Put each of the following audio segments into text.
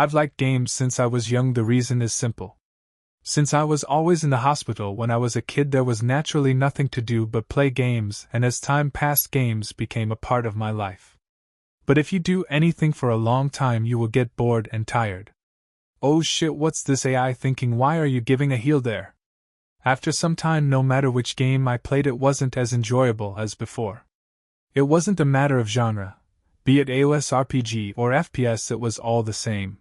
I've liked games since I was young. The reason is simple. Since I was always in the hospital when I was a kid, there was naturally nothing to do but play games, and as time passed, games became a part of my life. But if you do anything for a long time, you will get bored and tired. Oh shit, what's this AI thinking? Why are you giving a heal there? After some time, no matter which game I played, it wasn't as enjoyable as before. It wasn't a matter of genre. Be it AOS RPG or FPS, it was all the same.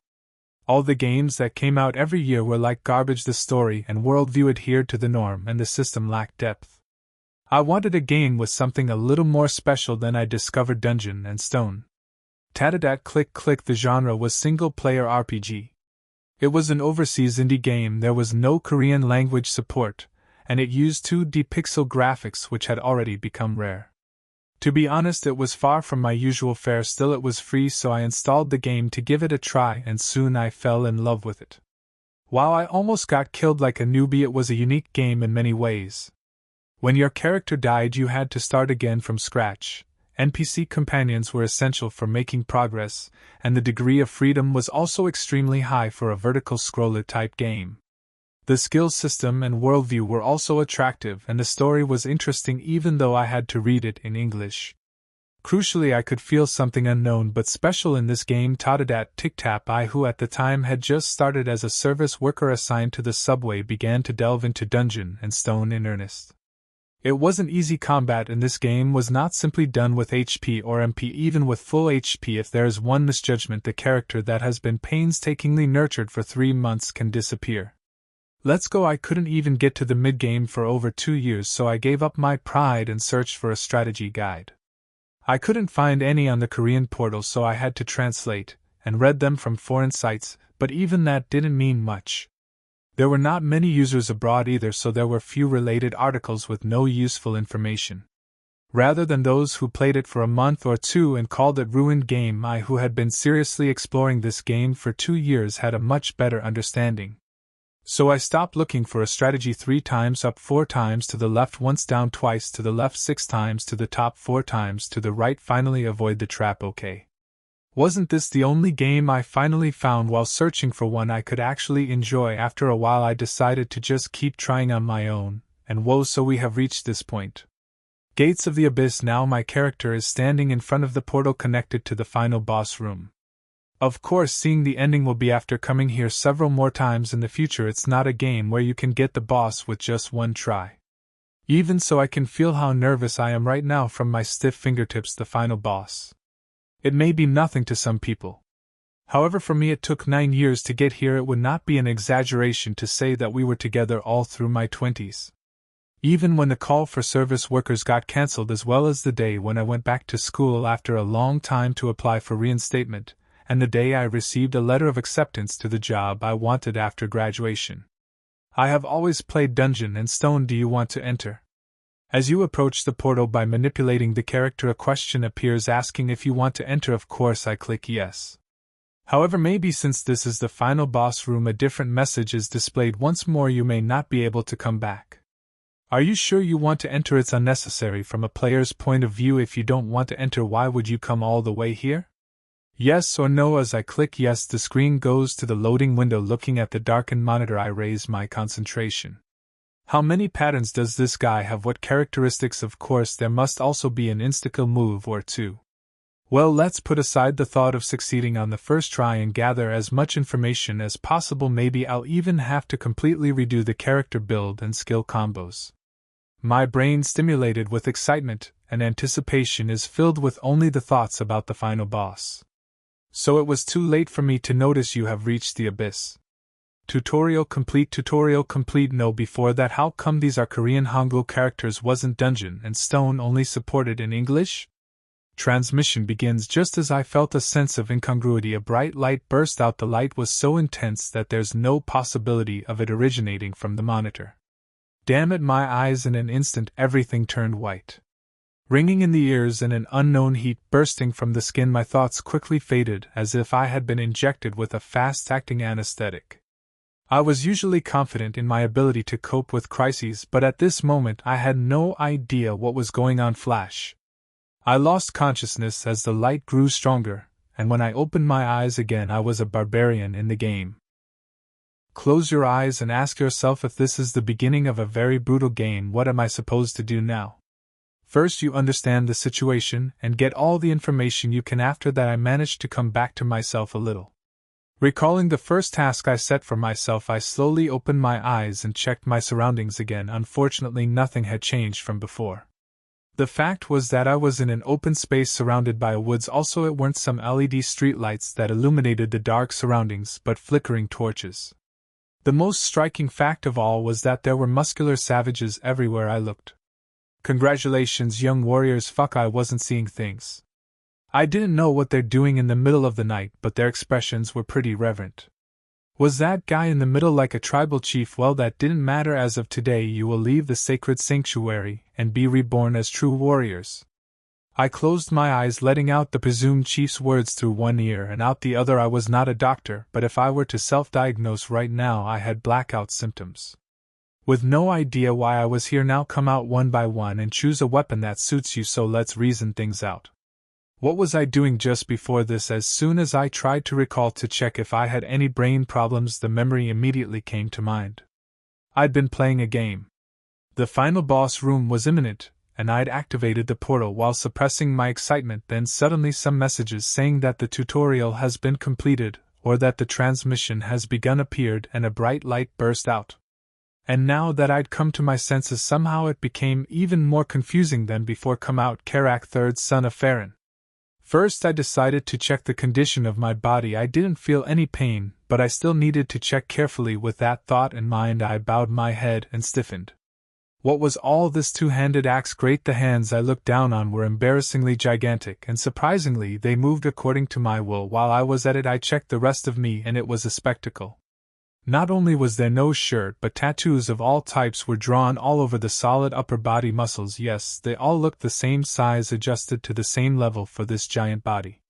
All the games that came out every year were like garbage. The story and worldview adhered to the norm, and the system lacked depth. I wanted a game with something a little more special. Then I discovered Dungeon and Stone. Tatadat click click. The genre was single-player RPG. It was an overseas indie game. There was no Korean language support, and it used 2D pixel graphics, which had already become rare. To be honest, it was far from my usual fare. Still, it was free, so I installed the game to give it a try, and soon I fell in love with it. While I almost got killed like a newbie, it was a unique game in many ways. When your character died, you had to start again from scratch. NPC companions were essential for making progress, and the degree of freedom was also extremely high for a vertical scroller type game. The skill system and worldview were also attractive, and the story was interesting even though I had to read it in English. Crucially, I could feel something unknown but special in this game. Tatadat Tic-Tap, I, who at the time had just started as a service worker assigned to the subway, began to delve into Dungeon and Stone in earnest. It wasn't easy. Combat in this game was not simply done with HP or MP. Even with full HP, if there is one misjudgment, the character that has been painstakingly nurtured for 3 months can disappear. Let's go. I couldn't even get to the mid-game for over 2 years, so I gave up my pride and searched for a strategy guide. I couldn't find any on the Korean portal, so I had to translate, and read them from foreign sites, but even that didn't mean much. There were not many users abroad either, so there were few related articles with no useful information. Rather than those who played it for a month or two and called it ruined game, I, who had been seriously exploring this game for 2 years, had a much better understanding. So I stopped looking for a strategy. 3 times up, 4 times to the left, once down, twice to the left, 6 times to the top, 4 times to the right. Finally, avoid the trap. Okay. Wasn't this the only game I finally found while searching for one I could actually enjoy? After a while, I decided to just keep trying on my own, and whoa, so we have reached this point. Gates of the Abyss. Now my character is standing in front of the portal connected to the final boss room. Of course, seeing the ending will be after coming here several more times in the future. It's not a game where you can get the boss with just one try. Even so, I can feel how nervous I am right now from my stiff fingertips. The final boss. It may be nothing to some people. However, for me it took 9 years to get here. It would not be an exaggeration to say that we were together all through my 20s. Even when the call for service workers got cancelled, as well as the day when I went back to school after a long time to apply for reinstatement, and the day I received a letter of acceptance to the job I wanted after graduation. I have always played Dungeon and Stone. Do you want to enter? As you approach the portal by manipulating the character, a question appears asking if you want to enter. Of course, I click yes. However, maybe since this is the final boss room, a different message is displayed once more. You may not be able to come back. Are you sure you want to enter? It's unnecessary from a player's point of view. If you don't want to enter, why would you come all the way here? Yes or no. As I click yes, the screen goes to the loading window. Looking at the darkened monitor, I raise my concentration. How many patterns does this guy have? What characteristics? Of course, there must also be an insta-kill move or two. Well, let's put aside the thought of succeeding on the first try and gather as much information as possible. Maybe I'll even have to completely redo the character build and skill combos. My brain, stimulated with excitement and anticipation, is filled with only the thoughts about the final boss. So it was too late for me to notice you have reached the abyss. Tutorial complete. Tutorial complete. No, before that, how come these are Korean Hangul characters? Wasn't Dungeon and Stone only supported in English? Transmission begins just as I felt a sense of incongruity. A bright light burst out. The light was so intense that there's no possibility of it originating from the monitor. Damn it, my eyes! In an instant, everything turned white. Ringing in the ears and an unknown heat bursting from the skin, my thoughts quickly faded as if I had been injected with a fast-acting anesthetic. I was usually confident in my ability to cope with crises, but at this moment I had no idea what was going on. Flash. I lost consciousness as the light grew stronger, and when I opened my eyes again I was a barbarian in the game. Close your eyes and ask yourself, if this is the beginning of a very brutal game, what am I supposed to do now? First you understand the situation and get all the information you can. After that I managed to come back to myself a little. Recalling the first task I set for myself, I slowly opened my eyes and checked my surroundings again. Unfortunately, nothing had changed from before. The fact was that I was in an open space surrounded by woods. Also, it weren't some LED streetlights that illuminated the dark surroundings, but flickering torches. The most striking fact of all was that there were muscular savages everywhere I looked. Congratulations, young warriors. Fuck, I wasn't seeing things. I didn't know what they're doing in the middle of the night, but their expressions were pretty reverent. Was that guy in the middle like a tribal chief? Well, that didn't matter. As of today, you will leave the sacred sanctuary and be reborn as true warriors. I closed my eyes, letting out the presumed chief's words through one ear and out the other. I was not a doctor, but if I were to self-diagnose right now, I had blackout symptoms. With no idea why I was here now, come out one by one and choose a weapon that suits you, so let's reason things out. What was I doing just before this? As soon as I tried to recall to check if I had any brain problems, the memory immediately came to mind. I'd been playing a game. The final boss room was imminent, and I'd activated the portal while suppressing my excitement. Then suddenly some messages saying that the tutorial has been completed, or that the transmission has begun, appeared, and a bright light burst out. And now that I'd come to my senses, somehow it became even more confusing than before. Come out, Karak, third son of Farron. First I decided to check the condition of my body. I didn't feel any pain, but I still needed to check carefully. With that thought in mind, I bowed my head and stiffened. What was all this two-handed axe? Great, the hands I looked down on were embarrassingly gigantic, and surprisingly they moved according to my will. While I was at it, I checked the rest of me, and it was a spectacle. Not only was there no shirt, but tattoos of all types were drawn all over the solid upper body muscles. Yes, they all looked the same size, adjusted to the same level for this giant body.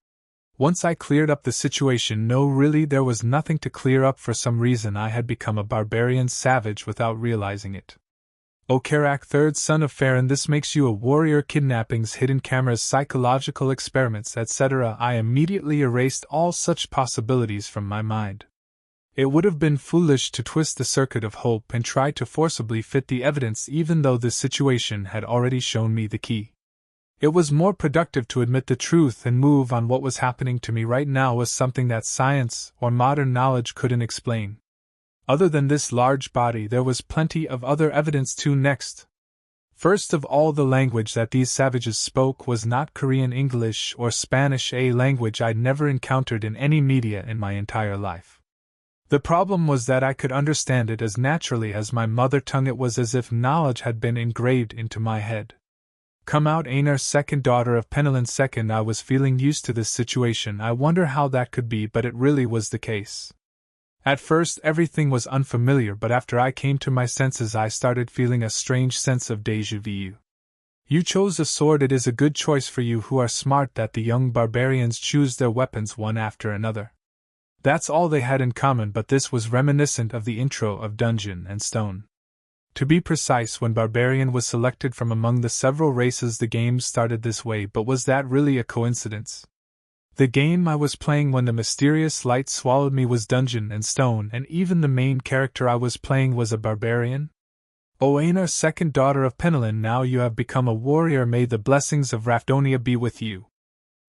Once I cleared up the situation, no, really, there was nothing to clear up. For some reason I had become a barbarian savage without realizing it. O Karak, third son of Farron, this makes you a warrior. Kidnappings, hidden cameras, psychological experiments, etc. I immediately erased all such possibilities from my mind. It would have been foolish to twist the circuit of hope and try to forcibly fit the evidence, even though the situation had already shown me the key. It was more productive to admit the truth and move on. What was happening to me right now was something that science or modern knowledge couldn't explain. Other than this large body, there was plenty of other evidence too. Next, first of all, the language that these savages spoke was not Korean, English, or Spanish, a language I'd never encountered in any media in my entire life. The problem was that I could understand it as naturally as my mother tongue. It was as if knowledge had been engraved into my head. Come out, Einar, second daughter of Penelin II. I was feeling used to this situation. I wonder how that could be, but it really was the case. At first everything was unfamiliar, but after I came to my senses I started feeling a strange sense of déjà vu. You chose a sword. It is a good choice for you who are smart that the young barbarians choose their weapons one after another. That's all they had in common, but this was reminiscent of the intro of Dungeon and Stone. To be precise, when Barbarian was selected from among the several races, the game started this way. But was that really a coincidence? The game I was playing when the mysterious light swallowed me was Dungeon and Stone, and even the main character I was playing was a barbarian? O Einar, second daughter of Penelin, now you have become a warrior. May the blessings of Rafdonia be with you.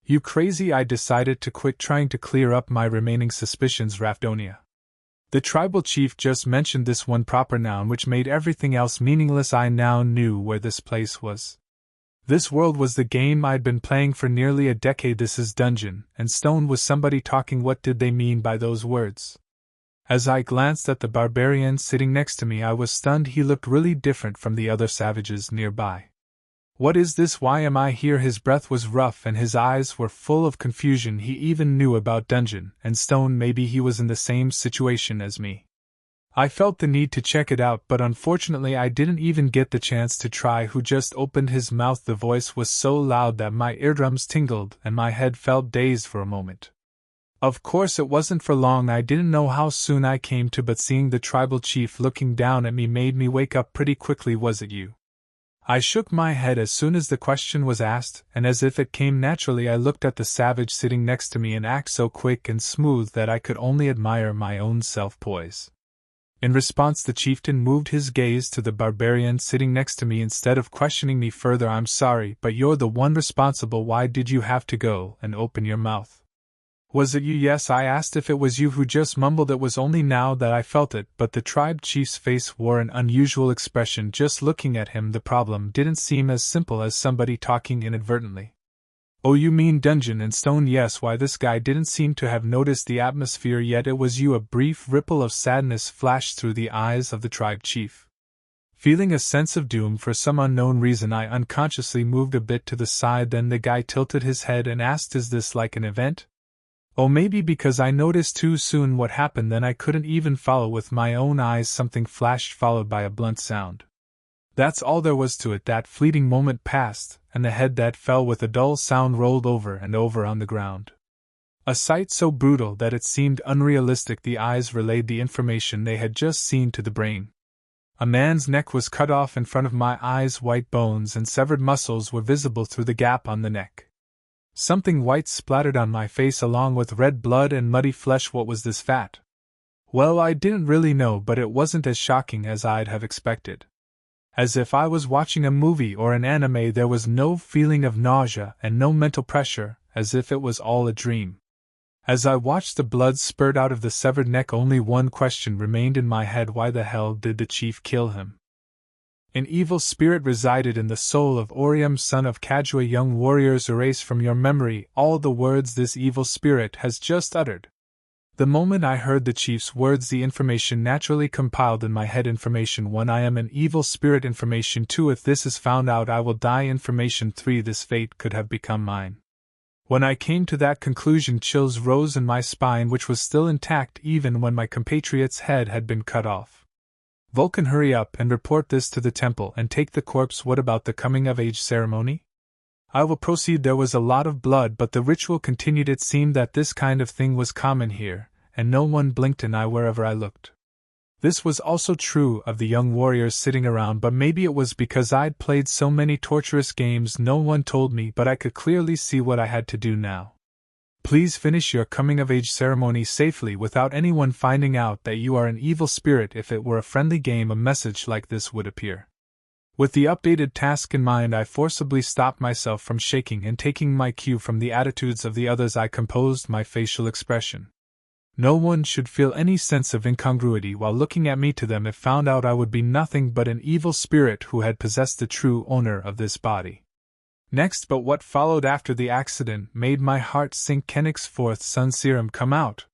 You crazy, I decided to quit trying to clear up my remaining suspicions. Rafdonia. The tribal chief just mentioned this one proper noun which made everything else meaningless. I now knew where this place was. This world was the game I'd been playing for nearly a decade. This is Dungeon and Stone. Was somebody talking? What did they mean by those words? As I glanced at the barbarian sitting next to me, I was stunned. He looked really different from the other savages nearby. What is this? Why am I here? His breath was rough and his eyes were full of confusion. He even knew about Dungeon and Stone. Maybe he was in the same situation as me. I felt the need to check it out, but unfortunately I didn't even get the chance to try. Who just opened his mouth? The voice was so loud that my eardrums tingled and my head felt dazed for a moment. Of course it wasn't for long. I didn't know how soon I came to, but seeing the tribal chief looking down at me made me wake up pretty quickly. Was it you? I shook my head as soon as the question was asked, and as if it came naturally I looked at the savage sitting next to me in act so quick and smooth that I could only admire my own self-poise. In response the chieftain moved his gaze to the barbarian sitting next to me instead of questioning me further. I'm sorry, but you're the one responsible. Why did you have to go and open your mouth? Was it you? Yes, I asked if it was you who just mumbled. It was only now that I felt it, but the tribe chief's face wore an unusual expression. Just looking at him, the problem didn't seem as simple as somebody talking inadvertently. Oh, you mean Dungeon and Stone? Yes. Why, this guy didn't seem to have noticed the atmosphere yet. It was you. A brief ripple of sadness flashed through the eyes of the tribe chief. Feeling a sense of doom for some unknown reason, I unconsciously moved a bit to the side. Then the guy tilted his head and asked, "Is this like an event?" Oh, maybe because I noticed too soon what happened, then I couldn't even follow with my own eyes. Something flashed, followed by a blunt sound. That's all there was to it. That fleeting moment passed, and the head that fell with a dull sound rolled over and over on the ground. A sight so brutal that it seemed unrealistic. The eyes relayed the information they had just seen to the brain. A man's neck was cut off in front of my eyes. White bones and severed muscles were visible through the gap on the neck. Something white splattered on my face along with red blood and muddy flesh. What was this fat? Well, I didn't really know, but it wasn't as shocking as I'd have expected. As if I was watching a movie or an anime, there was no feeling of nausea and no mental pressure, as if it was all a dream. As I watched the blood spurt out of the severed neck, only one question remained in my head: why the hell did the chief kill him? An evil spirit resided in the soul of Orium, son of Kajua. Young warriors, erase from your memory all the words this evil spirit has just uttered. The moment I heard the chief's words, the information naturally compiled in my head. Information 1: I am an evil spirit. Information 2: if this is found out, I will die. Information 3: this fate could have become mine. When I came to that conclusion, chills rose in my spine, which was still intact even when my compatriot's head had been cut off. Vulcan, hurry up and report this to the temple and take the corpse. What about the coming-of-age ceremony? I will proceed. There was a lot of blood, but the ritual continued. It seemed that this kind of thing was common here, and no one blinked an eye wherever I looked. This was also true of the young warriors sitting around, but maybe it was because I'd played so many torturous games. No one told me, but I could clearly see what I had to do now. Please finish your coming-of-age ceremony safely without anyone finding out that you are an evil spirit. If it were a friendly game, a message like this would appear. With the updated task in mind, I forcibly stopped myself from shaking, and taking my cue from the attitudes of the others, I composed my facial expression. No one should feel any sense of incongruity while looking at me. To them, if found out, I would be nothing but an evil spirit who had possessed the true owner of this body. Next, but what followed after the accident made my heart sink. Kennick's fourth son Serum come out.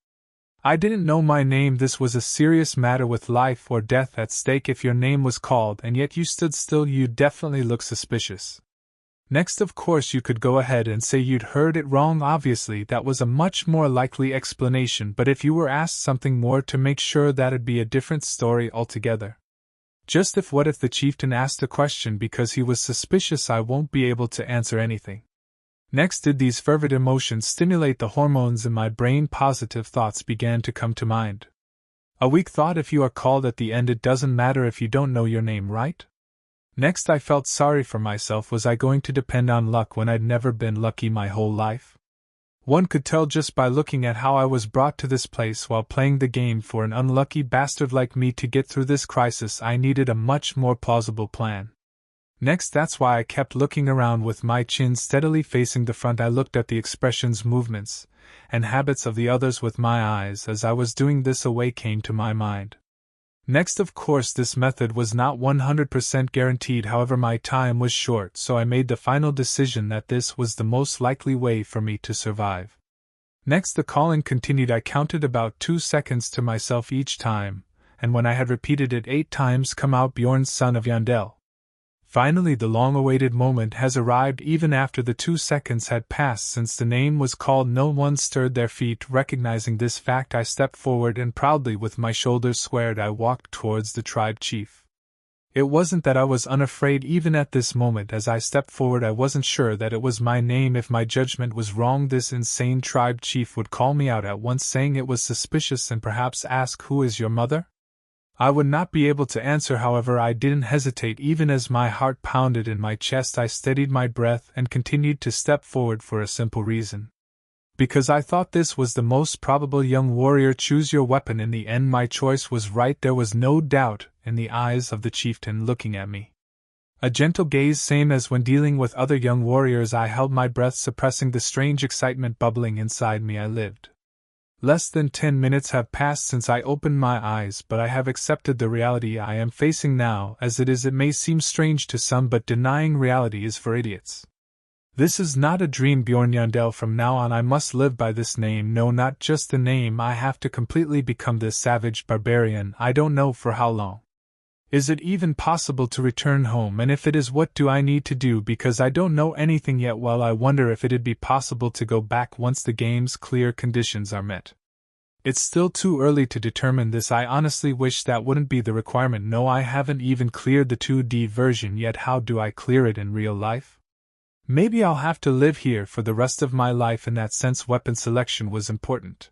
I didn't know my name. This was a serious matter with life or death at stake. If your name was called and yet you stood still, you definitely look suspicious. Next, of course, you could go ahead and say you'd heard it wrong. Obviously, that was a much more likely explanation, but if you were asked something more to make sure, that'd be a different story altogether. Just if what if the chieftain asked a question because he was suspicious, I won't be able to answer anything. Next, did these fervid emotions stimulate the hormones in my brain? Positive thoughts began to come to mind. A weak thought: if you are called at the end, it doesn't matter if you don't know your name, right? Next, I felt sorry for myself. Was I going to depend on luck when I'd never been lucky my whole life? One could tell just by looking at how I was brought to this place while playing the game. For an unlucky bastard like me to get through this crisis, I needed a much more plausible plan. Next, that's why I kept looking around with my chin steadily facing the front. I looked at the expressions, movements, and habits of the others with my eyes. As I was doing this, a way came to my mind. Next, of course, this method was not 100% guaranteed. However, my time was short, so I made the final decision that this was the most likely way for me to survive. Next, the calling continued. I counted about 2 seconds to myself each time, and when I had repeated it 8 times, come out, Bjorn, son of Jandel. Finally, the long-awaited moment has arrived. Even after the 2 seconds had passed since the name was called, no one stirred their feet. Recognizing this fact, I stepped forward and proudly, with my shoulders squared, I walked towards the tribe chief. It wasn't that I was unafraid. Even at this moment, as I stepped forward, I wasn't sure that it was my name. If my judgment was wrong, this insane tribe chief would call me out at once, saying it was suspicious and perhaps ask, "Who is your mother?" I would not be able to answer, however. I didn't hesitate. Even as my heart pounded in my chest, I steadied my breath and continued to step forward for a simple reason. Because I thought this was the most probable. Young warrior, choose your weapon. In the end, my choice was right. There was no doubt in the eyes of the chieftain looking at me. A gentle gaze, same as when dealing with other young warriors. I held my breath, suppressing the strange excitement bubbling inside me. I lived. Less than 10 minutes have passed since I opened my eyes, but I have accepted the reality I am facing now as it is. It may seem strange to some, but denying reality is for idiots. This is not a dream. Bjorn Jandel. From now on I must live by this name. No, not just the name. I have to completely become this savage barbarian. I don't know for how long. Is it even possible to return home? And if it is, what do I need to do? Because I don't know anything yet. Well, I wonder if it'd be possible to go back once the game's clear conditions are met. It's still too early to determine this. I honestly wish that wouldn't be the requirement. No, I haven't even cleared the 2D version yet. How do I clear it in real life? Maybe I'll have to live here for the rest of my life. In that sense, weapon selection was important.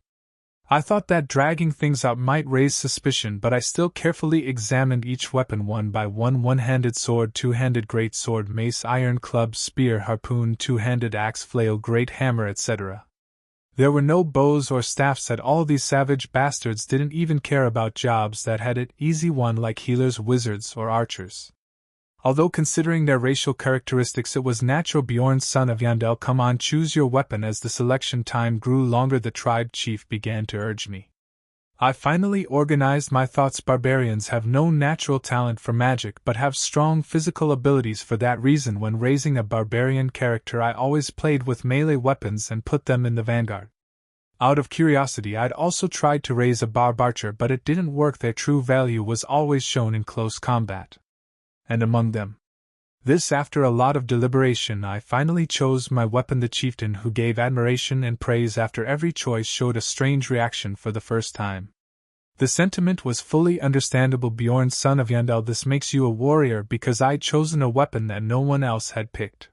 I thought that dragging things out might raise suspicion, but I still carefully examined each weapon one by one. One-handed sword, two-handed great sword, mace, iron club, spear, harpoon, two-handed axe, flail, great hammer, etc. There were no bows or staffs at all. These savage bastards didn't even care about jobs that had it easy won, like healers, wizards, or archers. Although considering their racial characteristics it was natural. Bjorn, son of Jandel, come on, choose your weapon. As the selection time grew longer, the tribe chief began to urge me. I finally organized my thoughts. Barbarians have no natural talent for magic but have strong physical abilities. For that reason, when raising a barbarian character, I always played with melee weapons and put them in the vanguard. Out of curiosity, I'd also tried to raise a barb archer, but it didn't work. Their true value was always shown in close combat. And among them. This, after a lot of deliberation, I finally chose my weapon. The chieftain, who gave admiration and praise after every choice, showed a strange reaction for the first time. The sentiment was fully understandable. Bjorn, son of Jandel, this makes you a warrior because I'd chosen a weapon that no one else had picked.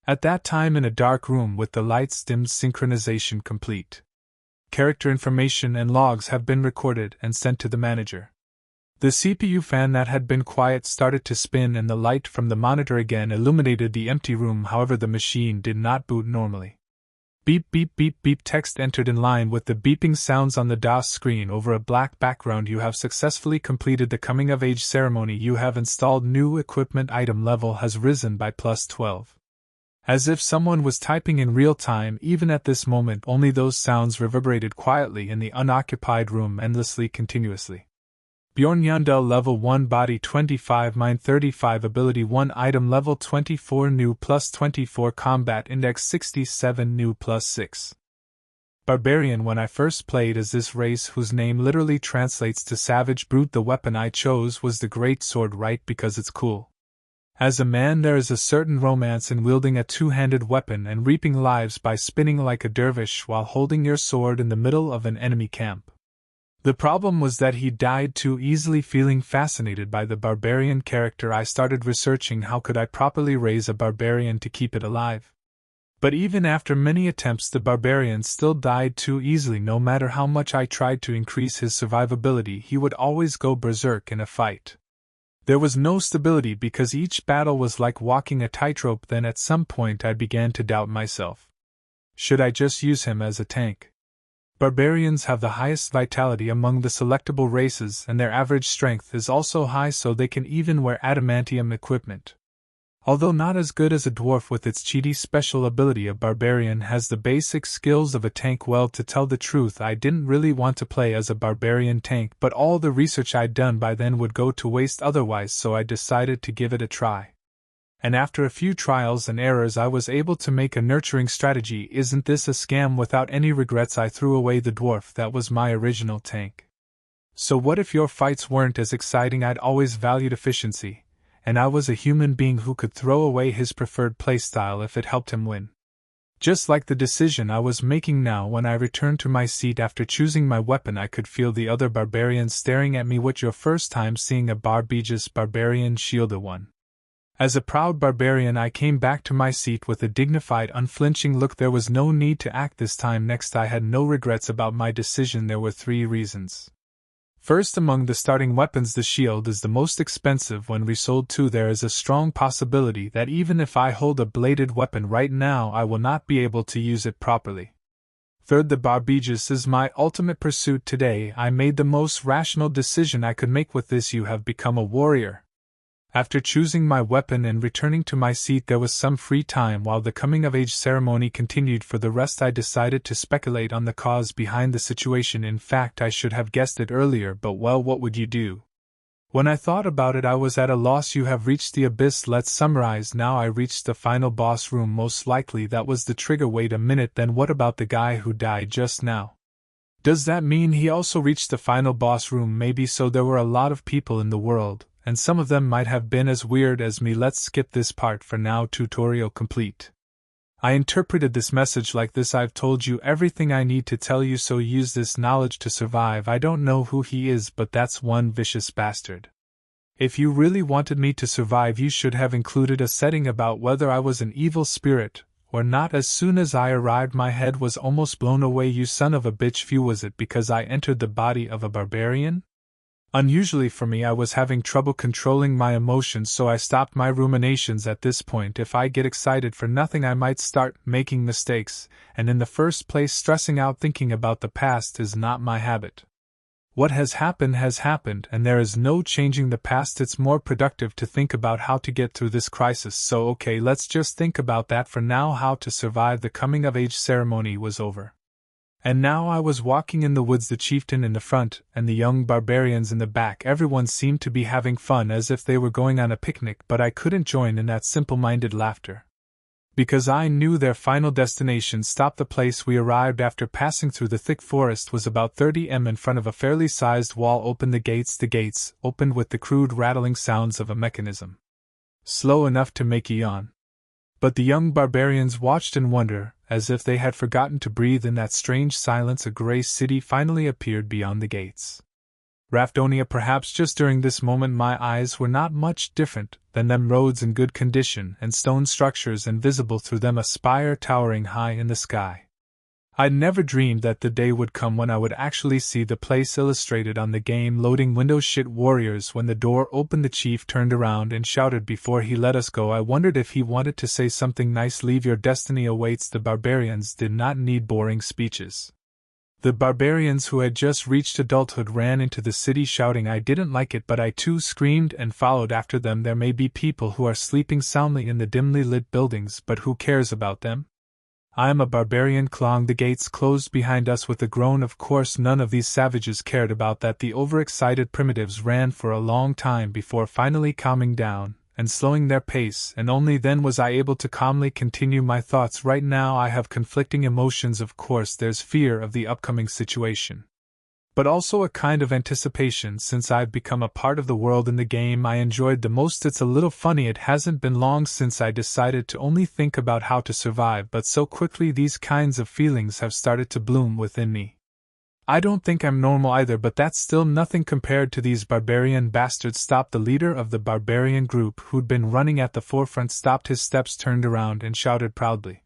At that time, in a dark room with the lights dimmed, synchronization complete. Character information and logs have been recorded and sent to the manager. The CPU fan that had been quiet started to spin and the light from the monitor again illuminated the empty room. However, the machine did not boot normally. Beep, beep, beep, beep. Text entered in line with the beeping sounds on the DOS screen over a black background. You have successfully completed the coming of age ceremony. You have installed new equipment. Item level has risen by +12. As if someone was typing in real time. Even at this moment, only those sounds reverberated quietly in the unoccupied room, endlessly, continuously. Bjorn Jandel, level 1, body 25, mind 35, ability 1, item level 24, new +24, combat index 67, new +6. Barbarian. When I first played as this race, whose name literally translates to savage brute, the weapon I chose was the great sword, right? Because it's cool. As a man, there is a certain romance in wielding a two-handed weapon and reaping lives by spinning like a dervish while holding your sword in the middle of an enemy camp. The problem was that he died too easily. Feeling fascinated by the barbarian character, I started researching how could I properly raise a barbarian to keep it alive. But even after many attempts, the barbarian still died too easily. No matter how much I tried to increase his survivability, he would always go berserk in a fight. There was no stability because each battle was like walking a tightrope. Then at some point I began to doubt myself. Should I just use him as a tank? Barbarians have the highest vitality among the selectable races, and their average strength is also high, so they can even wear adamantium equipment. Although not as good as a dwarf with its cheaty special ability, a barbarian has the basic skills of a tank. Well, to tell the truth, I didn't really want to play as a barbarian tank, but all the research I'd done by then would go to waste otherwise, so I decided to give it a try. And after a few trials and errors, I was able to make a nurturing strategy. Isn't this a scam? Without any regrets, I threw away the dwarf that was my original tank. So what if your fights weren't as exciting? I'd always valued efficiency, and I was a human being who could throw away his preferred playstyle if it helped him win. Just like the decision I was making now. When I returned to my seat after choosing my weapon, I could feel the other barbarians staring at me. What, your first time seeing a barbageous barbarian? Shielda one. As a proud barbarian, I came back to my seat with a dignified, unflinching look. There was no need to act this time. Next, I had no regrets about my decision. There were 3 reasons. First among the starting weapons, the shield is the most expensive. When resold too, there is a strong possibility that even if I hold a bladed weapon right now, I will not be able to use it properly. Third, the barbagius is my ultimate pursuit today. I made the most rational decision I could make with this. You have become a warrior. After choosing my weapon and returning to my seat, there was some free time while the coming-of-age ceremony continued. For the rest, I decided to speculate on the cause behind the situation. In fact, I should have guessed it earlier, but well, what would you do? When I thought about it, I was at a loss. You have reached the abyss. Let's summarize now. I reached the final boss room. Most likely that was the trigger. Wait a minute, then what about the guy who died just now? Does that mean he also reached the final boss room? Maybe so. There were a lot of people in the world, and some of them might have been as weird as me. Let's skip this part for now. Tutorial complete. I interpreted this message like this: I've told you everything I need to tell you, so use this knowledge to survive. I don't know who he is, but that's one vicious bastard. If you really wanted me to survive, you should have included a setting about whether I was an evil spirit or not. As soon as I arrived, my head was almost blown away. You son of a bitch. Phew, was it because I entered the body of a barbarian? Unusually for me, I was having trouble controlling my emotions, so I stopped my ruminations at this point. If I get excited for nothing, I might start making mistakes, and in the first place, stressing out thinking about the past is not my habit. What has happened, and there is no changing the past. It's more productive to think about how to get through this crisis. So okay, let's just think about that for now. How to survive. The coming-of-age ceremony was over. And now I was walking in the woods, the chieftain in the front, and the young barbarians in the back. Everyone seemed to be having fun as if they were going on a picnic, but I couldn't join in that simple-minded laughter, because I knew their final destination. Stop. The place we arrived after passing through the thick forest was about 30 m in front of a fairly sized wall. Open the gates. The gates opened with the crude rattling sounds of a mechanism, slow enough to make a yawn. But the young barbarians watched in wonder, as if they had forgotten to breathe in that strange silence. A gray city finally appeared beyond the gates. Rafdonia. Perhaps just during this moment my eyes were not much different than them. Roads in good condition and stone structures, and visible through them a spire towering high in the sky. I'd never dreamed that the day would come when I would actually see the place illustrated on the game loading window. Shit, warriors. When the door opened, the chief turned around and shouted before he let us go. I wondered if he wanted to say something nice. Leave, your destiny awaits. The barbarians did not need boring speeches. The barbarians who had just reached adulthood ran into the city shouting. I didn't like it, but I too screamed and followed after them. There may be people who are sleeping soundly in the dimly lit buildings, but who cares about them? I am a barbarian. Clong. The gates closed behind us with a groan. Of course, none of these savages cared about that. The overexcited primitives ran for a long time before finally calming down and slowing their pace, and only then was I able to calmly continue my thoughts. Right now I have conflicting emotions. Of course, there's fear of the upcoming situation, but also a kind of anticipation. Since I've become a part of the world in the game I enjoyed the most. It's a little funny, it hasn't been long since I decided to only think about how to survive, but so quickly these kinds of feelings have started to bloom within me. I don't think I'm normal either, but that's still nothing compared to these barbarian bastards. Stop. The leader of the barbarian group, who'd been running at the forefront, stopped his steps, turned around, and shouted proudly.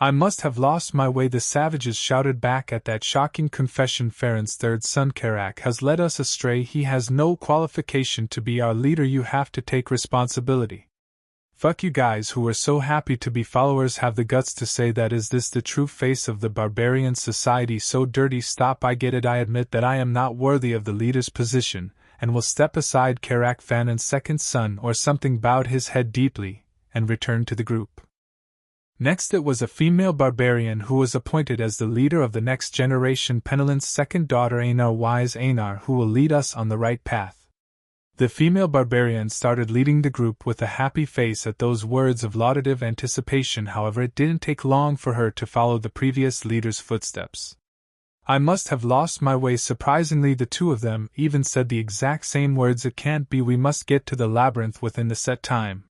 I must have lost my way, the savages shouted back at that shocking confession. Farron's third son Karak has led us astray. He has no qualification to be our leader. You have to take responsibility. Fuck you guys who were so happy to be followers have the guts to say that. Is this the true face of the barbarian society? So dirty. Stop. I get it. I admit that I am not worthy of the leader's position, and will step aside. Karak Fannon's second son or something bowed his head deeply, and returned to the group. Next it was a female barbarian who was appointed as the leader of the next generation, Penelon's second daughter Einar, wise Einar, who will lead us on the right path. The female barbarian started leading the group with a happy face at those words of laudative anticipation. However, it didn't take long for her to follow the previous leader's footsteps. I must have lost my way. Surprisingly, the two of them even said the exact same words. It can't be. We must get to the labyrinth within the set time.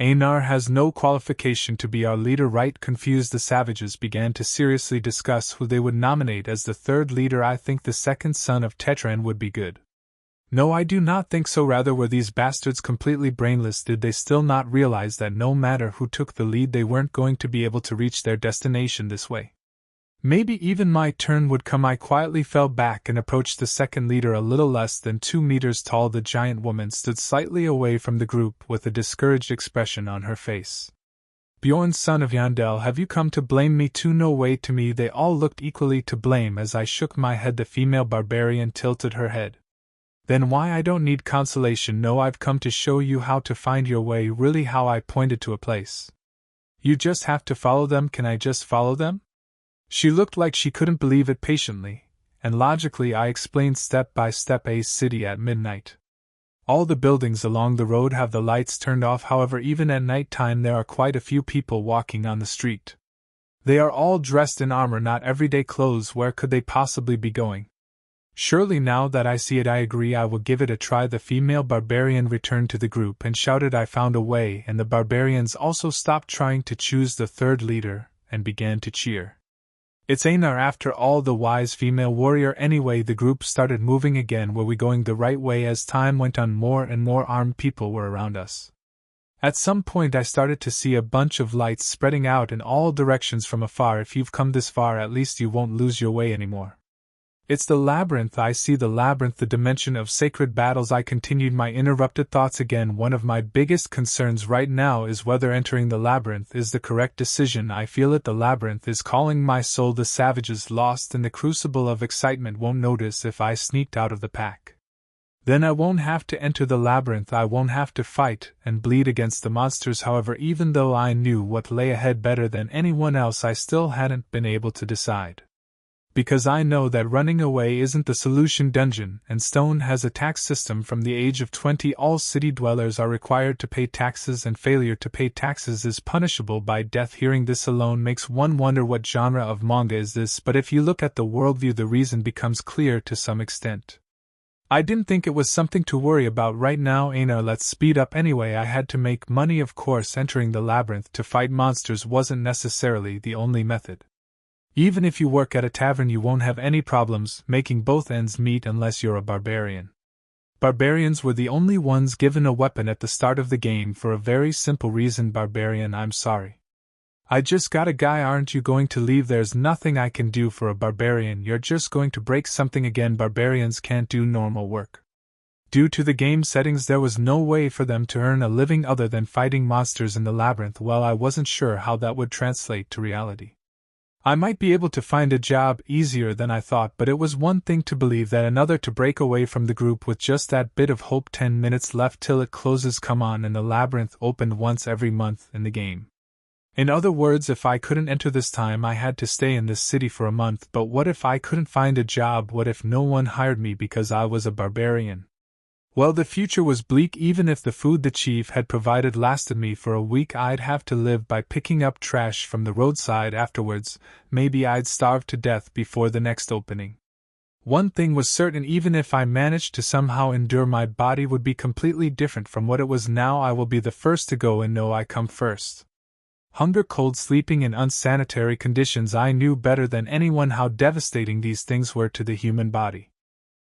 Einar has no qualification to be our leader, right? Confused, the savages began to seriously discuss who they would nominate as the third leader. I think the second son of Tetran would be good. No, I do not think so. Rather, were these bastards completely brainless? Did they still not realize that no matter who took the lead, they weren't going to be able to reach their destination this way? Maybe even my turn would come. I quietly fell back and approached the second leader. A little less than 2 meters tall, the giant woman stood slightly away from the group with a discouraged expression on her face. Bjorn, son of Jandel, have you come to blame me too? No way. To me they all looked equally to blame. As I shook my head, the female barbarian tilted her head. Then why? I don't need consolation. No, I've come to show you how to find your way. Really? How? I pointed to a place. You just have to follow them. Can I just follow them? She looked like she couldn't believe it. Patiently and logically I explained step by step. A city at midnight. All the buildings along the road have the lights turned off. However, even at night time there are quite a few people walking on the street. They are all dressed in armor, not everyday clothes. Where could they possibly be going? Surely now that I see it, I agree. I will give it a try. The female barbarian returned to the group and shouted, I found a way, and the barbarians also stopped trying to choose the third leader and began to cheer. It's Einar after all, the wise female warrior. Anyway, the group started moving again. Were we going the right way? As time went on, more and more armed people were around us. At some point I started to see a bunch of lights spreading out in all directions from afar. If you've come this far, at least you won't lose your way anymore. It's the labyrinth. I see the labyrinth, the dimension of sacred battles. I continued my interrupted thoughts again. One of my biggest concerns right now is whether entering the labyrinth is the correct decision. I feel it. The labyrinth is calling my soul. The savages lost in the crucible of excitement won't notice if I sneaked out of the pack. Then I won't have to enter the labyrinth. I won't have to fight and bleed against the monsters. However, even though I knew what lay ahead better than anyone else, I still hadn't been able to decide. Because I know that running away isn't the solution. Dungeon and Stone has a tax system from the age of 20. All city dwellers are required to pay taxes, and failure to pay taxes is punishable by death. Hearing this alone makes one wonder, what genre of manga is this? But if you look at the worldview, the reason becomes clear to some extent. I didn't think it was something to worry about right now. Einar, let's speed up. Anyway, I had to make money. Of course, entering the labyrinth to fight monsters wasn't necessarily the only method. Even if you work at a tavern, you won't have any problems making both ends meet unless you're a barbarian. Barbarians were the only ones given a weapon at the start of the game for a very simple reason. Barbarian, I'm sorry. I just got a guy. Aren't you going to leave? There's nothing I can do for a barbarian. You're just going to break something again. Barbarians can't do normal work. Due to the game settings, there was no way for them to earn a living other than fighting monsters in the labyrinth. Well, I wasn't sure how that would translate to reality. I might be able to find a job easier than I thought, but it was one thing to believe that, another to break away from the group with just that bit of hope. 10 minutes left till it closes. Come on, and the labyrinth opened once every month in the game. In other words, if I couldn't enter this time, I had to stay in this city for a month. But what if I couldn't find a job? What if no one hired me because I was a barbarian? Well, the future was bleak. Even if the food the chief had provided lasted me for a week, I'd have to live by picking up trash from the roadside afterwards. Maybe I'd starve to death before the next opening. One thing was certain, even if I managed to somehow endure, my body would be completely different from what it was now. I will be the first to go, and know I come first. Hunger, cold, sleeping in unsanitary conditions. I knew better than anyone how devastating these things were to the human body.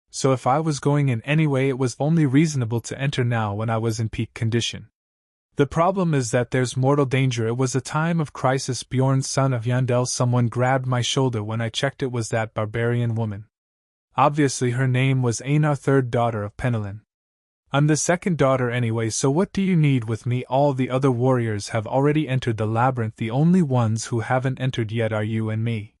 So if I was going in anyway, it was only reasonable to enter now when I was in peak condition. The problem is that there's mortal danger. It was a time of crisis. Bjorn, son of Jandel. Someone grabbed my shoulder. When I checked, it was that barbarian woman. Obviously her name was Einar, third daughter of Penelin. I'm the second daughter anyway, so what do you need with me? All the other warriors have already entered the labyrinth. The only ones who haven't entered yet are you and me.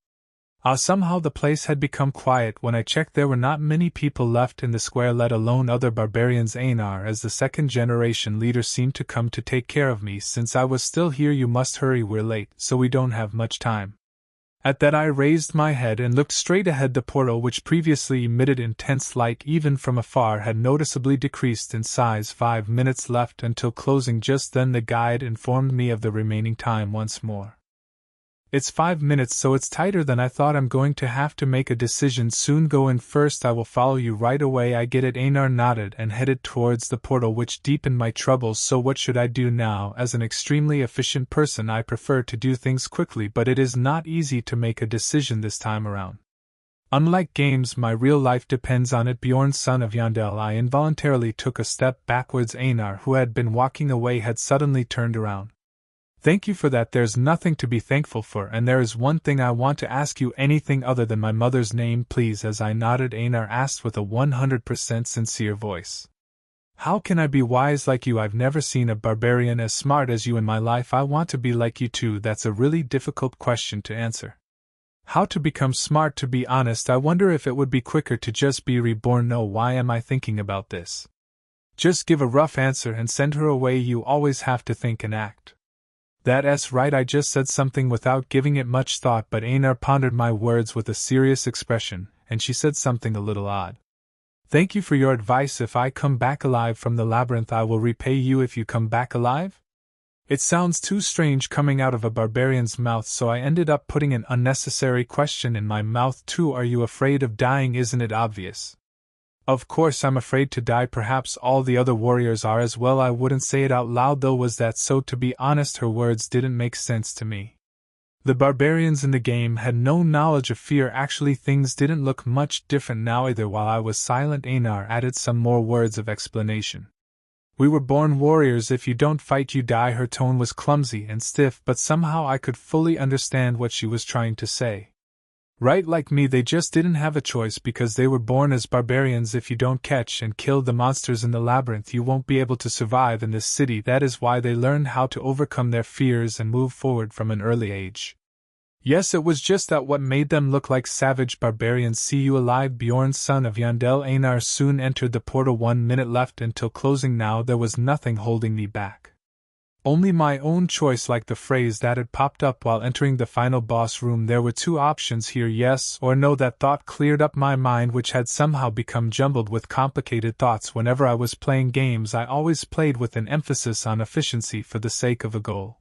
Somehow the place had become quiet. When I checked, there were not many people left in the square, let alone other barbarians. Einar, as the second-generation leader, seemed to come to take care of me. Since I was still here, you must hurry, we're late, so we don't have much time. At that I raised my head and looked straight ahead. The portal, which previously emitted intense light even from afar, had noticeably decreased in size. 5 minutes left until closing. Just then the guide informed me of the remaining time once more. It's 5 minutes, so it's tighter than I thought. I'm going to have to make a decision soon. Go in first. I will follow you right away. I get it. Einar nodded and headed towards the portal, which deepened my troubles. So what should I do now? As an extremely efficient person, I prefer to do things quickly, but it is not easy to make a decision this time around. Unlike games, my real life depends on it. Bjorn, son of Jandel. I involuntarily took a step backwards. Einar, who had been walking away, had suddenly turned around. Thank you for that. There's nothing to be thankful for, and there is one thing I want to ask you. Anything other than my mother's name, please? As I nodded, Einar asked with a 100% sincere voice. How can I be wise like you? I've never seen a barbarian as smart as you in my life. I want to be like you too. That's a really difficult question to answer. How to become smart? To be honest, I wonder if it would be quicker to just be reborn. No, why am I thinking about this? Just give a rough answer and send her away. You always have to think and act. That's right, I just said something without giving it much thought, but Einar pondered my words with a serious expression, and she said something a little odd. Thank you for your advice. If I come back alive from the labyrinth, I will repay you. If you come back alive? It sounds too strange coming out of a barbarian's mouth, so I ended up putting an unnecessary question in my mouth too. Are you afraid of dying? Isn't it obvious? Of course I'm afraid to die. Perhaps all the other warriors are as well. I wouldn't say it out loud though. Was that so? To be honest, her words didn't make sense to me. The barbarians in the game had no knowledge of fear. Actually, things didn't look much different now either. While I was silent, Einar added some more words of explanation. We were born warriors. If you don't fight, you die. Her tone was clumsy and stiff, but somehow I could fully understand what she was trying to say. Right, like me, they just didn't have a choice because they were born as barbarians. If you don't catch and kill the monsters in the labyrinth, you won't be able to survive in this city. That is why they learned how to overcome their fears and move forward from an early age. Yes, it was just that what made them look like savage barbarians. See you alive, Bjorn, son of Jandel. Einar soon entered the portal. 1 minute left until closing. Now there was nothing holding me back. Only my own choice, like the phrase that had popped up while entering the final boss room. There were two options here, yes or no. That thought cleared up my mind, which had somehow become jumbled with complicated thoughts. Whenever I was playing games, I always played with an emphasis on efficiency for the sake of a goal.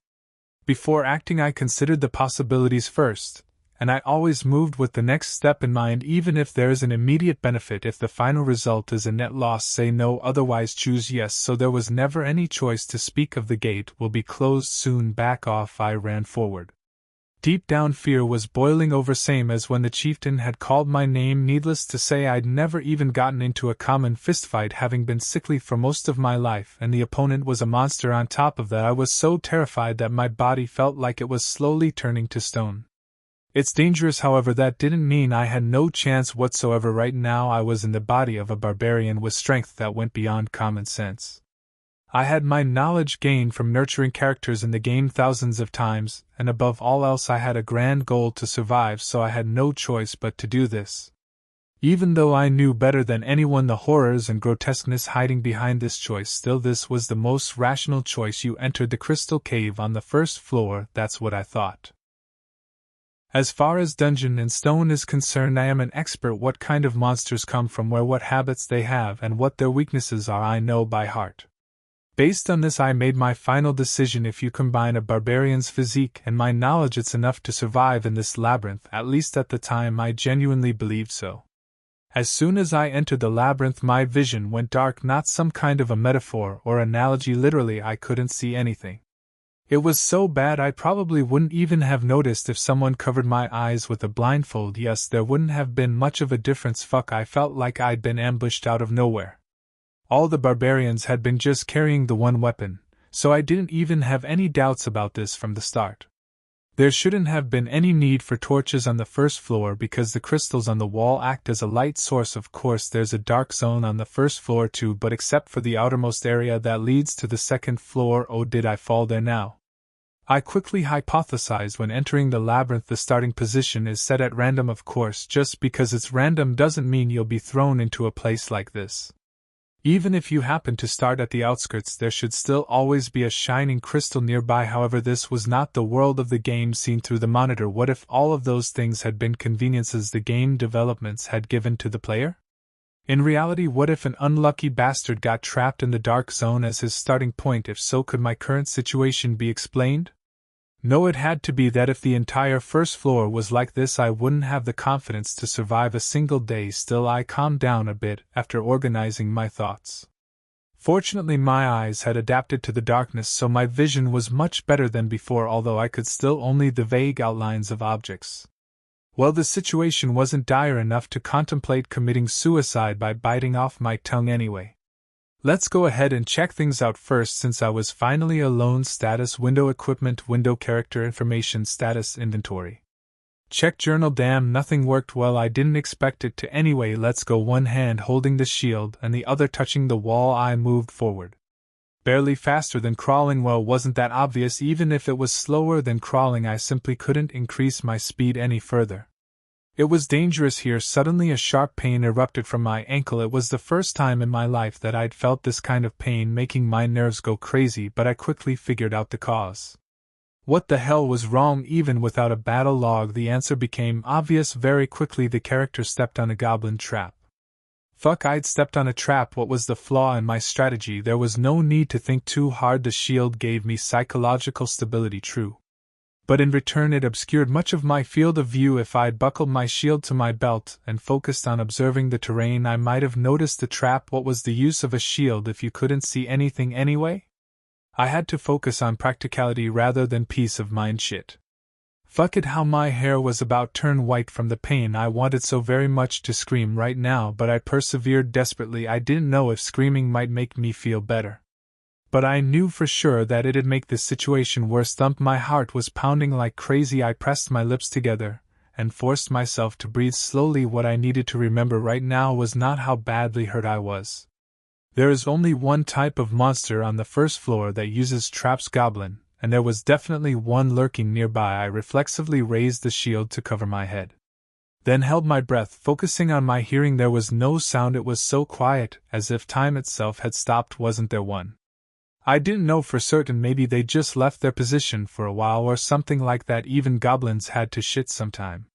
Before acting, I considered the possibilities first, and I always moved with the next step in mind, even if there is an immediate benefit. If the final result is a net loss, say no, otherwise choose yes. So there was never any choice to speak of. The gate will be closed soon. Back off. I ran forward. Deep down, fear was boiling over, same as when the chieftain had called my name. Needless to say, I'd never even gotten into a common fistfight, having been sickly for most of my life, and the opponent was a monster on top of that. I was so terrified that my body felt like it was slowly turning to stone. It's dangerous, however, that didn't mean I had no chance whatsoever. Right now I was in the body of a barbarian with strength that went beyond common sense. I had my knowledge gained from nurturing characters in the game thousands of times, and above all else I had a grand goal to survive, so I had no choice but to do this. Even though I knew better than anyone the horrors and grotesqueness hiding behind this choice, still this was the most rational choice. You entered the crystal cave on the first floor, that's what I thought. As far as dungeon and stone is concerned, I am an expert. What kind of monsters come from where, what habits they have, and what their weaknesses are, I know by heart. Based on this, I made my final decision. If you combine a barbarian's physique and my knowledge, it's enough to survive in this labyrinth. At least at the time, I genuinely believed so. As soon as I entered the labyrinth, my vision went dark. Not some kind of a metaphor or analogy. Literally, I couldn't see anything. It was so bad I probably wouldn't even have noticed if someone covered my eyes with a blindfold. Yes, there wouldn't have been much of a difference. I felt like I'd been ambushed out of nowhere. All the barbarians had been just carrying the one weapon, so I didn't even have any doubts about this from the start. There shouldn't have been any need for torches on the first floor because the crystals on the wall act as a light source. Of course, there's a dark zone on the first floor too, but except for the outermost area that leads to the second floor. Oh, did I fall there now? I quickly hypothesized when entering the labyrinth. The starting position is set at random. Of course, just because it's random doesn't mean you'll be thrown into a place like this. Even if you happen to start at the outskirts, there should still always be a shining crystal nearby. However, this was not the world of the game seen through the monitor. What if all of those things had been conveniences the game developments had given to the player? In reality, what if an unlucky bastard got trapped in the dark zone as his starting point? If so, could my current situation be explained? No, it had to be that if the entire first floor was like this, I wouldn't have the confidence to survive a single day. Still, I calmed down a bit after organizing my thoughts. Fortunately, my eyes had adapted to the darkness, so my vision was much better than before, although I could still only the vague outlines of objects. Well, the situation wasn't dire enough to contemplate committing suicide by biting off my tongue anyway. Let's go ahead and check things out first since I was finally alone. Status window equipment window character information status inventory. Check journal. Damn, nothing worked. Well, I didn't expect it to anyway. Let's go. One hand holding the shield and the other touching the wall. I moved forward. Barely faster than crawling. Well, wasn't that obvious? Even if it was slower than crawling, I simply couldn't increase my speed any further. It was dangerous here. Suddenly a sharp pain erupted from my ankle. It was the first time in my life that I'd felt this kind of pain, making my nerves go crazy, but I quickly figured out the cause. What the hell was wrong? Even without a battle log, the answer became obvious very quickly. The character stepped on a goblin trap. Fuck, I'd stepped on a trap. What was the flaw in my strategy? There was no need to think too hard. The shield gave me psychological stability, true. But in return it obscured much of my field of view. If I'd buckled my shield to my belt and focused on observing the terrain, I might have noticed the trap. What was the use of a shield if you couldn't see anything anyway? I had to focus on practicality rather than peace of mind shit. Fuck it, how my hair was about turn white from the pain. I wanted so very much to scream right now, but I persevered desperately. I didn't know if screaming might make me feel better. But I knew for sure that it'd make the situation worse. Thump, my heart was pounding like crazy. I pressed my lips together and forced myself to breathe slowly. What I needed to remember right now was not how badly hurt I was. There is only one type of monster on the first floor that uses traps, goblin, and there was definitely one lurking nearby. I reflexively raised the shield to cover my head. Then held my breath, focusing on my hearing. There was no sound. It was so quiet, as if time itself had stopped. Wasn't there one? I didn't know for certain. Maybe they just left their position for a while or something like that. Even goblins had to shit sometime.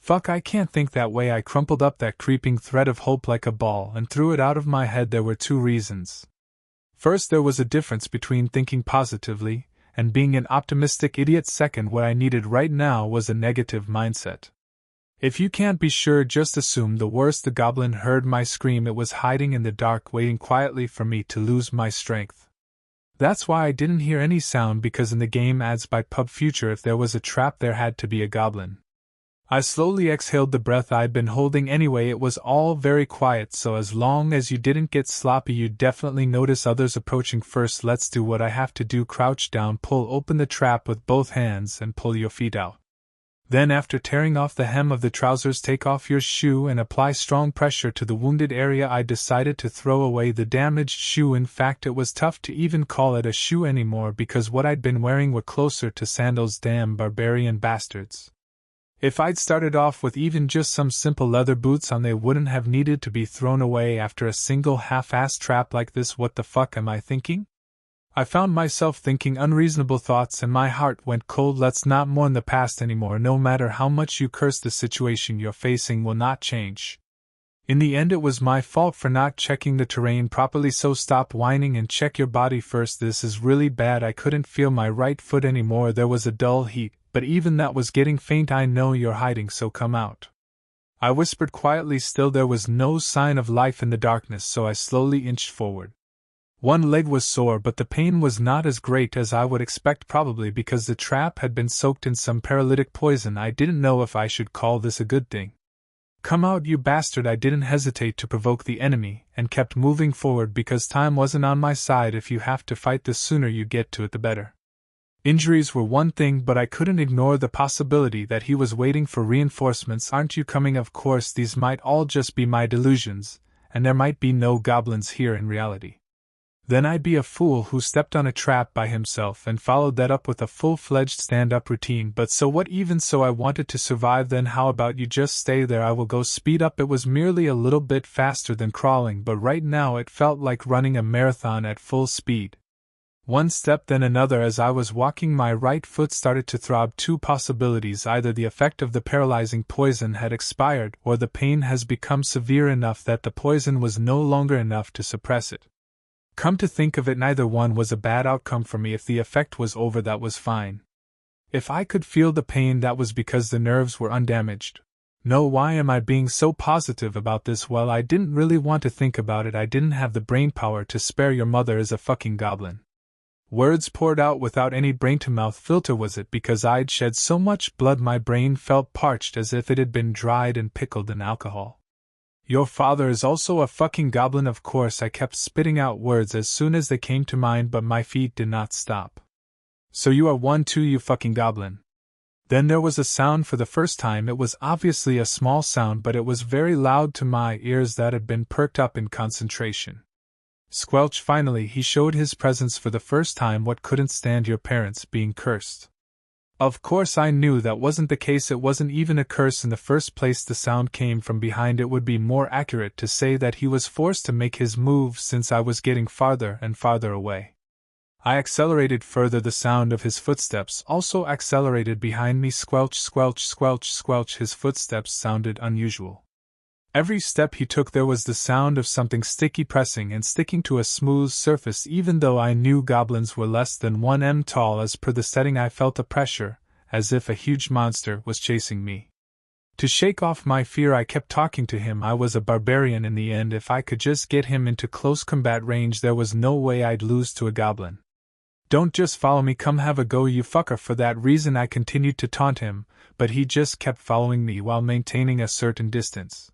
Fuck, I can't think that way. I crumpled up that creeping thread of hope like a ball and threw it out of my head. There were two reasons. First, there was a difference between thinking positively and being an optimistic idiot. Second, what I needed right now was a negative mindset. If you can't be sure, just assume the worst. The goblin heard my scream. It was hiding in the dark, waiting quietly for me to lose my strength. That's why I didn't hear any sound, because in the game ads by Pub Future, if there was a trap, there had to be a goblin. I slowly exhaled the breath I'd been holding. Anyway, it was all very quiet, so as long as you didn't get sloppy, you'd definitely notice others approaching. First, let's do what I have to do. Crouch down, pull open the trap with both hands, and pull your feet out. Then, after tearing off the hem of the trousers, take off your shoe and apply strong pressure to the wounded area. I decided to throw away the damaged shoe. In fact, it was tough to even call it a shoe anymore, because what I'd been wearing were closer to sandals. Damn barbarian bastards. If I'd started off with even just some simple leather boots on, they wouldn't have needed to be thrown away after a single half-assed trap like this. What the fuck am I thinking? I found myself thinking unreasonable thoughts and my heart went cold. Let's not mourn the past anymore. No matter how much you curse, the situation you're facing will not change. In the end, it was my fault for not checking the terrain properly, so stop whining and check your body first. This is really bad. I couldn't feel my right foot anymore. There was a dull heat, but even that was getting faint. I know you're hiding, so come out. I whispered quietly. Still there was no sign of life in the darkness, so I slowly inched forward. One leg was sore, but the pain was not as great as I would expect, probably because the trap had been soaked in some paralytic poison. I didn't know if I should call this a good thing. Come out, you bastard. I didn't hesitate to provoke the enemy, and kept moving forward because time wasn't on my side. If you have to fight, the sooner you get to it the better. Injuries were one thing, but I couldn't ignore the possibility that he was waiting for reinforcements. Aren't you coming? Of course, these might all just be my delusions, and there might be no goblins here in reality. Then I'd be a fool who stepped on a trap by himself and followed that up with a full-fledged stand-up routine. But so what? Even so, I wanted to survive. Then how about you just stay there? I will go speed up. It was merely a little bit faster than crawling, but right now it felt like running a marathon at full speed. One step, then another. As I was walking, my right foot started to throb. Two possibilities: either the effect of the paralyzing poison had expired, or the pain has become severe enough that the poison was no longer enough to suppress it. Come to think of it, neither one was a bad outcome for me. If the effect was over, that was fine. If I could feel the pain, that was because the nerves were undamaged. No, why am I being so positive about this? Well, I didn't really want to think about it. I didn't have the brain power to spare. Your mother is a fucking goblin. Words poured out without any brain-to-mouth filter. Was it because I'd shed so much blood my brain felt parched, as if it had been dried and pickled in alcohol? Your father is also a fucking goblin, of course. I kept spitting out words as soon as they came to mind, but my feet did not stop. So you are one too, you fucking goblin. Then there was a sound for the first time. It was obviously a small sound, but it was very loud to my ears that had been perked up in concentration. Squelch, finally he showed his presence for the first time. What couldn't stand your parents being cursed? Of course I knew that wasn't the case. It wasn't even a curse in the first place. The sound came from behind. It would be more accurate to say that he was forced to make his move since I was getting farther and farther away. I accelerated further. The sound of his footsteps also accelerated behind me. Squelch, squelch, squelch, squelch. His footsteps sounded unusual. Every step he took there was the sound of something sticky pressing and sticking to a smooth surface. Even though I knew goblins were less than 1 m tall as per the setting, I felt a pressure, as if a huge monster was chasing me. To shake off my fear I kept talking to him. I was a barbarian in the end. If I could just get him into close combat range, there was no way I'd lose to a goblin. Don't just follow me, come have a go, you fucker. For that reason I continued to taunt him, but he just kept following me while maintaining a certain distance.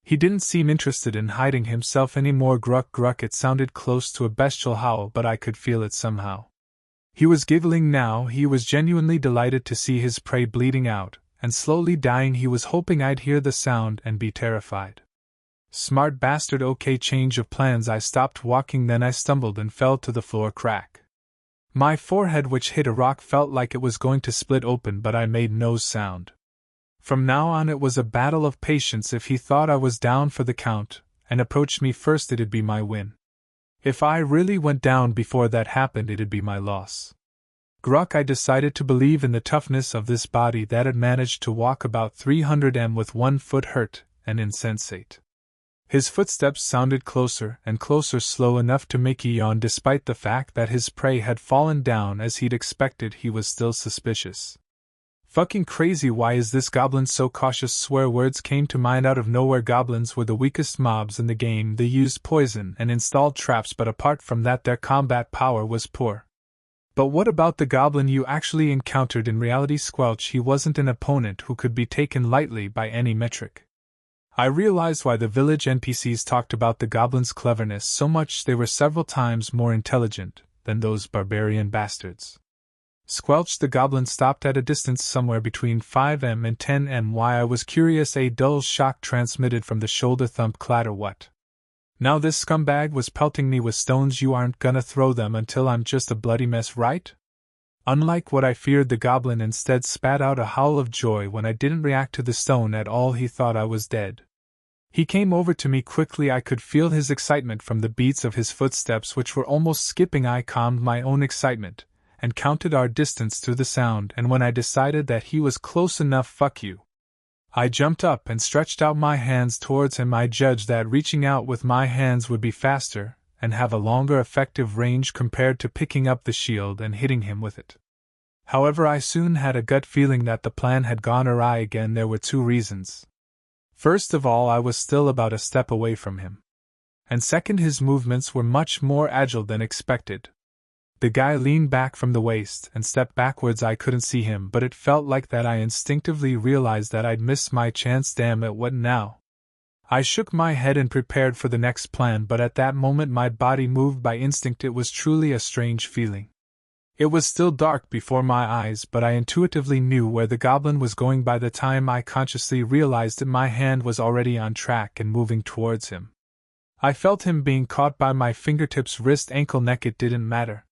He didn't seem interested in hiding himself anymore. Gruck gruck. It sounded close to a bestial howl, but I could feel it somehow. He was giggling now. He was genuinely delighted to see his prey bleeding out and slowly dying. He was hoping I'd hear the sound and be terrified. Smart bastard. Okay, change of plans. I stopped walking, then I stumbled and fell to the floor. Crack. My forehead, which hit a rock, felt like it was going to split open, but I made no sound. From now on it was a battle of patience. If he thought I was down for the count and approached me first, it'd be my win. If I really went down before that happened, it'd be my loss. Gruck. I decided to believe in the toughness of this body that had managed to walk about 300 m with 1 foot hurt and insensate. His footsteps sounded closer and closer, slow enough to make me yawn. Despite the fact that his prey had fallen down as he'd expected, he was still suspicious. Fucking crazy. Why is this goblin so cautious? Swear words came to mind out of nowhere. Goblins were the weakest mobs in the game. They used poison and installed traps, but apart from that their combat power was poor. But what about the goblin you actually encountered in reality? Squelch. He wasn't an opponent who could be taken lightly by any metric. I realized why the village NPCs talked about the goblin's cleverness so much. They were several times more intelligent than those barbarian bastards. Squelch. The goblin stopped at a distance somewhere between 5 m and 10 m. Why? I was curious. A dull shock transmitted from the shoulder. Thump. Clatter. What? Now this scumbag was pelting me with stones. You aren't gonna throw them until I'm just a bloody mess, right? Unlike what I feared, the goblin instead spat out a howl of joy when I didn't react to the stone at all. He thought I was dead. He came over to me quickly. I could feel his excitement from the beats of his footsteps, which were almost skipping. I calmed my own excitement and counted our distance through the sound, and when I decided that he was close enough, fuck you, I jumped up and stretched out my hands towards him. I judged that reaching out with my hands would be faster and have a longer effective range compared to picking up the shield and hitting him with it. However, I soon had a gut feeling that the plan had gone awry again. There were 2 reasons. First of all, I was still about a step away from him. And second, his movements were much more agile than expected. The guy leaned back from the waist and stepped backwards. I couldn't see him, but it felt like that. I instinctively realized that I'd missed my chance. Damn it, what now? I shook my head and prepared for the next plan, but at that moment my body moved by instinct. It was truly a strange feeling. It was still dark before my eyes, but I intuitively knew where the goblin was going. By the time I consciously realized it, my hand was already on track and moving towards him. I felt him being caught by my fingertips, wrist, ankle, neck. It didn't matter.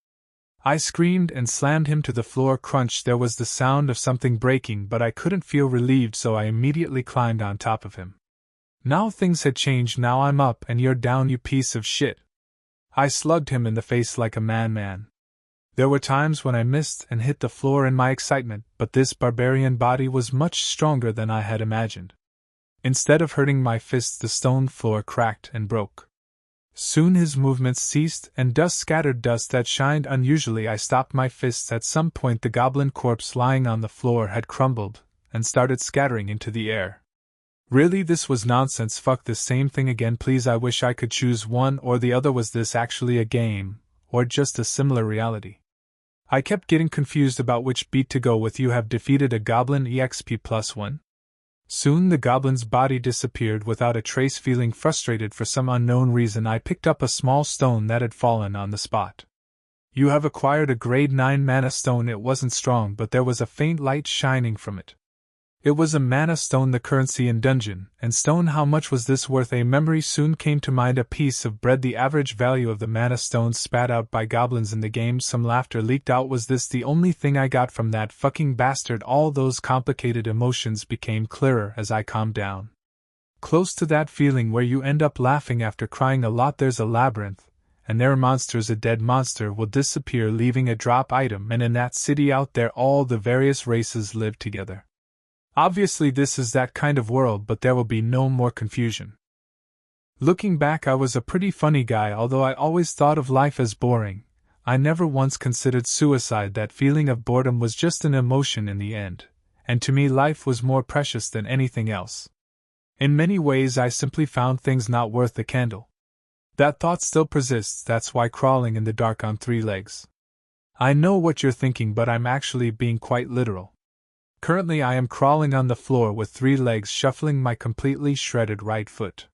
I screamed and slammed him to the floor. Crunch. There was the sound of something breaking, but I couldn't feel relieved, so I immediately climbed on top of him. Now things had changed. Now I'm up and you're down, you piece of shit. I slugged him in the face like a man. There were times when I missed and hit the floor in my excitement, but this barbarian body was much stronger than I had imagined. Instead of hurting my fists, the stone floor cracked and broke. Soon his movements ceased and dust scattered, dust that shined unusually. I stopped my fists. At some point the goblin corpse lying on the floor had crumbled and started scattering into the air. Really, this was nonsense. Fuck this same thing again, please. I wish I could choose one or the other. Was this actually a game, or just a similar reality? I kept getting confused about which beat to go with. You have defeated a goblin, EXP +1. Soon the goblin's body disappeared without a trace. Feeling frustrated for some unknown reason, I picked up a small stone that had fallen on the spot. You have acquired a grade 9 mana stone. It wasn't strong, but there was a faint light shining from it. It was a mana stone, the currency in dungeon and stone. How much was this worth? A memory soon came to mind. A piece of bread, the average value of the mana stones spat out by goblins in the game. Some laughter leaked out. Was this the only thing I got from that fucking bastard? All those complicated emotions became clearer as I calmed down. Close to that feeling where you end up laughing after crying a lot. There's a labyrinth, and there are monsters. A dead monster will disappear, leaving a drop item, and in that city out there all the various races live together. Obviously this is that kind of world, but there will be no more confusion. Looking back, I was a pretty funny guy. Although I always thought of life as boring, I never once considered suicide. That feeling of boredom was just an emotion in the end, and to me life was more precious than anything else. In many ways I simply found things not worth the candle. That thought still persists. That's why crawling in the dark on 3 legs. I know what you're thinking, but I'm actually being quite literal. Currently I am crawling on the floor with 3 legs, shuffling my completely shredded right foot.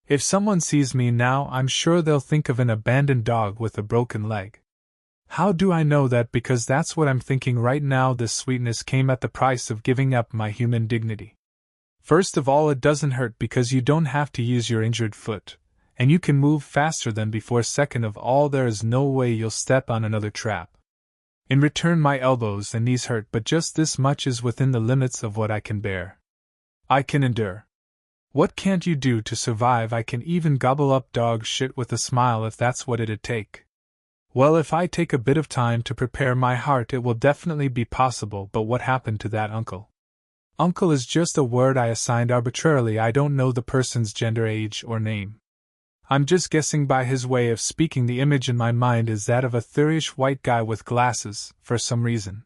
If someone sees me now, I'm sure they'll think of an abandoned dog with a broken leg. How do I know that? Because that's what I'm thinking right now. This sweetness came at the price of giving up my human dignity. First of all, it doesn't hurt because you don't have to use your injured foot, and you can move faster than before. Second of all, there is no way you'll step on another trap. In return, my elbows and knees hurt, but just this much is within the limits of what I can bear. I can endure. What can't you do to survive? I can even gobble up dog shit with a smile if that's what it'd take. Well, if I take a bit of time to prepare my heart, it will definitely be possible. But what happened to that uncle? Uncle is just a word I assigned arbitrarily. I don't know the person's gender, age, or name. I'm just guessing by his way of speaking. The image in my mind is that of a thurish white guy with glasses, for some reason.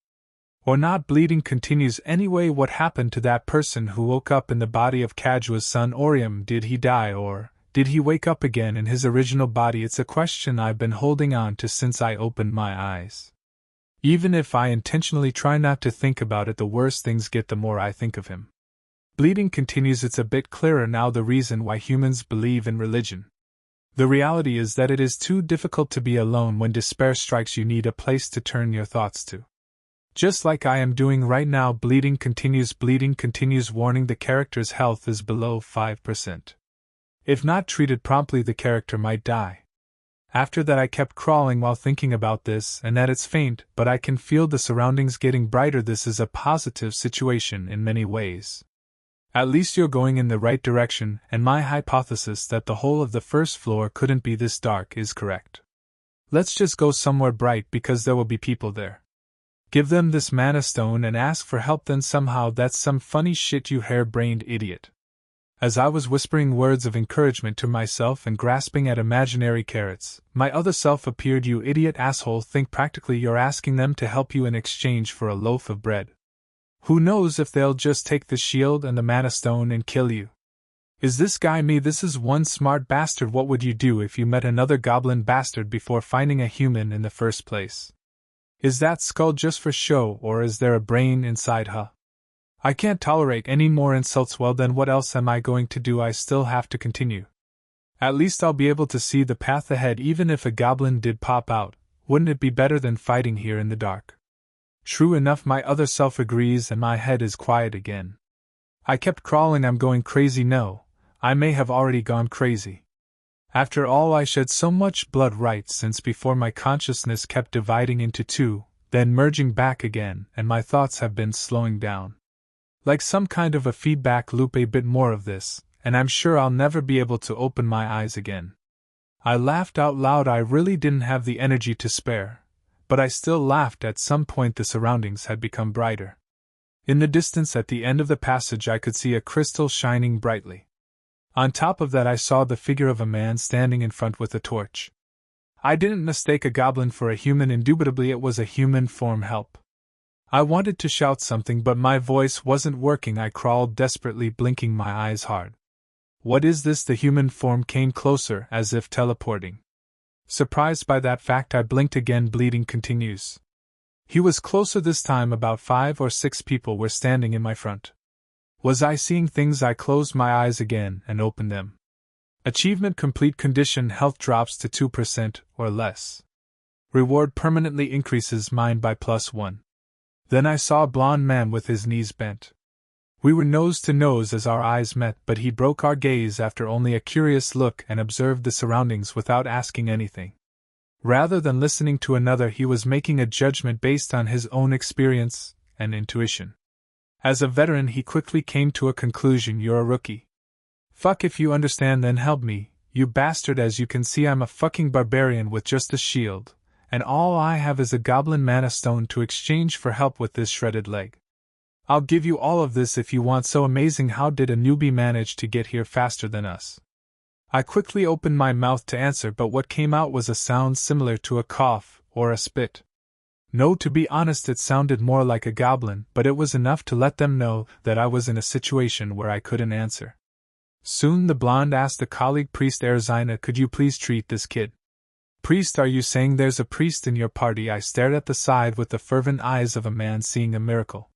Or not. Bleeding continues. Anyway, what happened to that person who woke up in the body of Kajua's son Orium? Did he die, or did he wake up again in his original body? It's a question I've been holding on to since I opened my eyes. Even if I intentionally try not to think about it, the worse things get the more I think of him. Bleeding continues. It's a bit clearer now the reason why humans believe in religion. The reality is that it is too difficult to be alone. When despair strikes, you need a place to turn your thoughts to. Just like I am doing right now. Bleeding continues. Bleeding continues. Warning: the character's health is below 5%. If not treated promptly, the character might die. After that I kept crawling while thinking about this, and that it's faint, but I can feel the surroundings getting brighter. This is a positive situation in many ways. At least you're going in the right direction, and my hypothesis that the whole of the first floor couldn't be this dark is correct. Let's just go somewhere bright, because there will be people there. Give them this mana stone and ask for help. Then somehow that's some funny shit, you hair-brained idiot. As I was whispering words of encouragement to myself and grasping at imaginary carrots, my other self appeared. You idiot asshole, think practically. You're asking them to help you in exchange for a loaf of bread. Who knows if they'll just take the shield and the mana stone and kill you? Is this guy me? This is one smart bastard. What would you do if you met another goblin bastard before finding a human in the first place? Is that skull just for show, or is there a brain inside? I can't tolerate any more insults. Well then, what else am I going to do? I still have to continue. At least I'll be able to see the path ahead. Even if a goblin did pop out, wouldn't it be better than fighting here in the dark? True enough, my other self agrees, and my head is quiet again. I kept crawling. I'm going crazy. No, I may have already gone crazy. After all, I shed so much blood right since before. My consciousness kept dividing into 2, then merging back again, and my thoughts have been slowing down. Like some kind of a feedback loop. A bit more of this, and I'm sure I'll never be able to open my eyes again. I laughed out loud. I really didn't have the energy to spare, but I still laughed. At some point the surroundings had become brighter. In the distance at the end of the passage I could see a crystal shining brightly. On top of that I saw the figure of a man standing in front with a torch. I didn't mistake a goblin for a human. Indubitably it was a human form. Help. I wanted to shout something, but my voice wasn't working. I crawled desperately, blinking my eyes hard. What is this? The human form came closer, as if teleporting. Surprised by that fact, I blinked again. Bleeding continues. He was closer this time. About 5 or 6 people were standing in my front. Was I seeing things? I closed my eyes again and opened them. Achievement complete. Condition health drops to 2% or less. Reward permanently increases mind by +1. Then I saw a blond man with his knees bent. We were nose to nose as our eyes met, but he broke our gaze after only a curious look and observed the surroundings without asking anything. Rather than listening to another, he was making a judgment based on his own experience and intuition. As a veteran, he quickly came to a conclusion. You're a rookie. Fuck if you understand, then help me, you bastard. As you can see, I'm a fucking barbarian with just a shield, and all I have is a goblin mana stone to exchange for help with this shredded leg. I'll give you all of this if you want. So amazing, how did a newbie manage to get here faster than us? I quickly opened my mouth to answer, but what came out was a sound similar to a cough or a spit. No, to be honest, it sounded more like a goblin, but it was enough to let them know that I was in a situation where I couldn't answer. Soon the blonde asked a colleague, Priest Erzina, could you please treat this kid? Priest, are you saying there's a priest in your party? I stared at the side with the fervent eyes of a man seeing a miracle.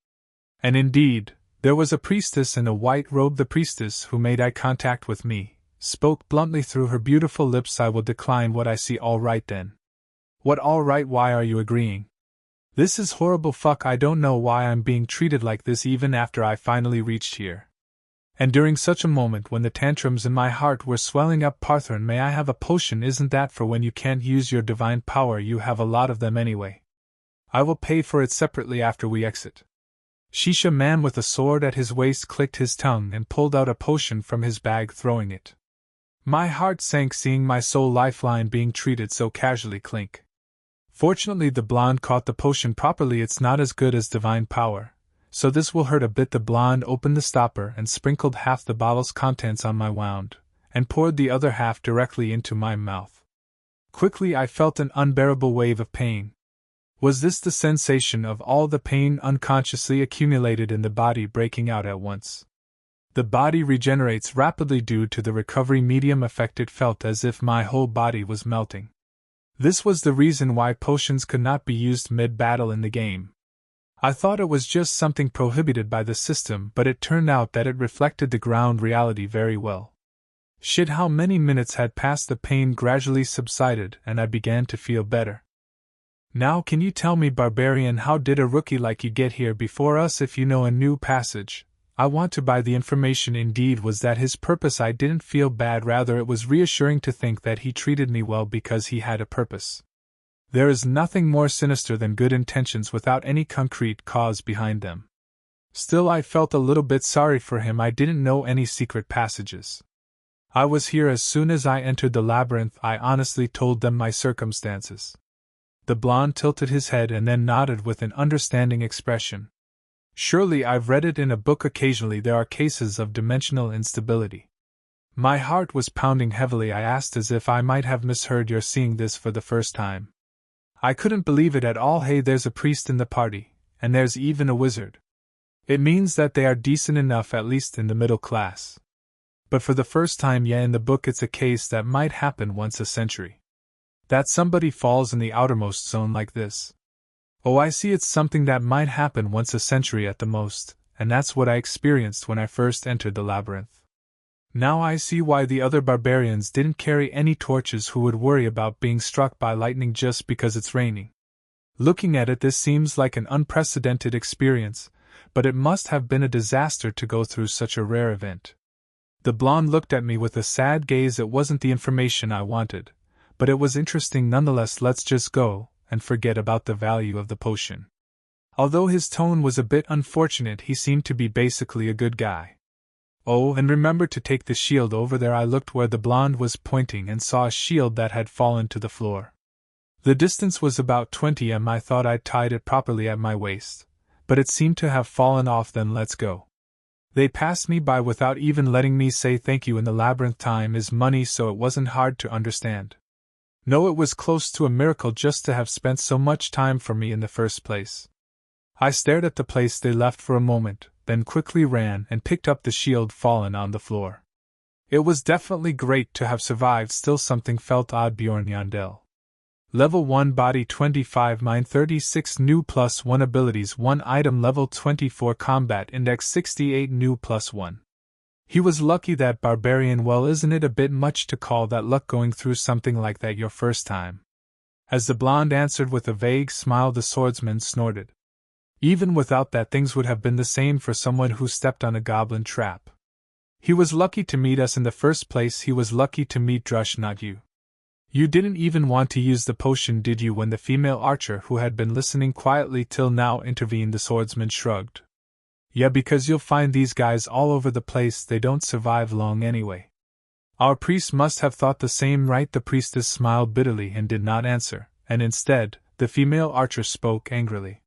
And indeed, there was a priestess in a white robe. The priestess, who made eye contact with me, spoke bluntly through her beautiful lips. I will decline what I see. All right then. What all right? Why are you agreeing? This is horrible. Fuck, I don't know why I'm being treated like this even after I finally reached here. And during such a moment when the tantrums in my heart were swelling up. Parthorn, may I have a potion? Isn't that for when you can't use your divine power? You have a lot of them anyway. I will pay for it separately after we exit. Shisha man with a sword at his waist clicked his tongue and pulled out a potion from his bag, throwing it. My heart sank seeing my sole lifeline being treated so casually. Clink. Fortunately, the blonde caught the potion properly. It's not as good as divine power, so this will hurt a bit. The blonde opened the stopper and sprinkled half the bottle's contents on my wound, and poured the other half directly into my mouth. Quickly I felt an unbearable wave of pain. Was this the sensation of all the pain unconsciously accumulated in the body breaking out at once? The body regenerates rapidly due to the recovery medium effect. It felt as if my whole body was melting. This was the reason why potions could not be used mid-battle in the game. I thought it was just something prohibited by the system, but it turned out that it reflected the ground reality very well. Shit, how many minutes had passed? The pain gradually subsided and I began to feel better. Now can you tell me, barbarian, how did a rookie like you get here before us? If you know a new passage, I want to buy the information. Indeed, was that his purpose? I didn't feel bad, rather it was reassuring to think that he treated me well because he had a purpose. There is nothing more sinister than good intentions without any concrete cause behind them. Still, I felt a little bit sorry for him. I didn't know any secret passages. I was here as soon as I entered the labyrinth. I honestly told them my circumstances. The blonde tilted his head and then nodded with an understanding expression. Surely I've read it in a book. Occasionally there are cases of dimensional instability. My heart was pounding heavily. I asked as if I might have misheard. You're seeing this for the first time? I couldn't believe it at all. Hey, there's a priest in the party, and there's even a wizard. It means that they are decent enough, at least in the middle class. But for the first time, yeah, in the book it's a case that might happen once a century. That somebody falls in the outermost zone like this. Oh, I see, it's something that might happen once a century at the most, and that's what I experienced when I first entered the labyrinth. Now I see why the other barbarians didn't carry any torches, who would worry about being struck by lightning just because it's raining. Looking at it, this seems like an unprecedented experience, but it must have been a disaster to go through such a rare event. The blonde looked at me with a sad gaze. It wasn't the information I wanted, but it was interesting nonetheless. Let's just go and forget about the value of the potion. Although his tone was a bit unfortunate, he seemed to be basically a good guy. Oh, and remember to take the shield over there. I looked where the blonde was pointing and saw a shield that had fallen to the floor. The distance was about 20 m. I thought I'd tied it properly at my waist, but it seemed to have fallen off. Then let's go. They passed me by without even letting me say thank you. In the labyrinth, time is money, so it wasn't hard to understand. No, it was close to a miracle just to have spent so much time for me in the first place. I stared at the place they left for a moment, then quickly ran and picked up the shield fallen on the floor. It was definitely great to have survived. Still, something felt odd. Bjorn Jandel. Level 1 Body 25 Mind 36 New plus 1 Abilities 1 Item Level 24 Combat Index 68 New plus 1. He was lucky that barbarian. Well, isn't it a bit much to call that luck going through something like that your first time? As the blonde answered with a vague smile, the swordsman snorted. Even without that, things would have been the same for someone who stepped on a goblin trap. He was lucky to meet us in the first place. He was lucky to meet Drush, not you. You didn't even want to use the potion, did you? When the female archer, who had been listening quietly till now, intervened, the swordsman shrugged. Yeah, because you'll find these guys all over the place. They don't survive long anyway. Our priest must have thought the same, right? The priestess smiled bitterly and did not answer, and instead, the female archer spoke angrily.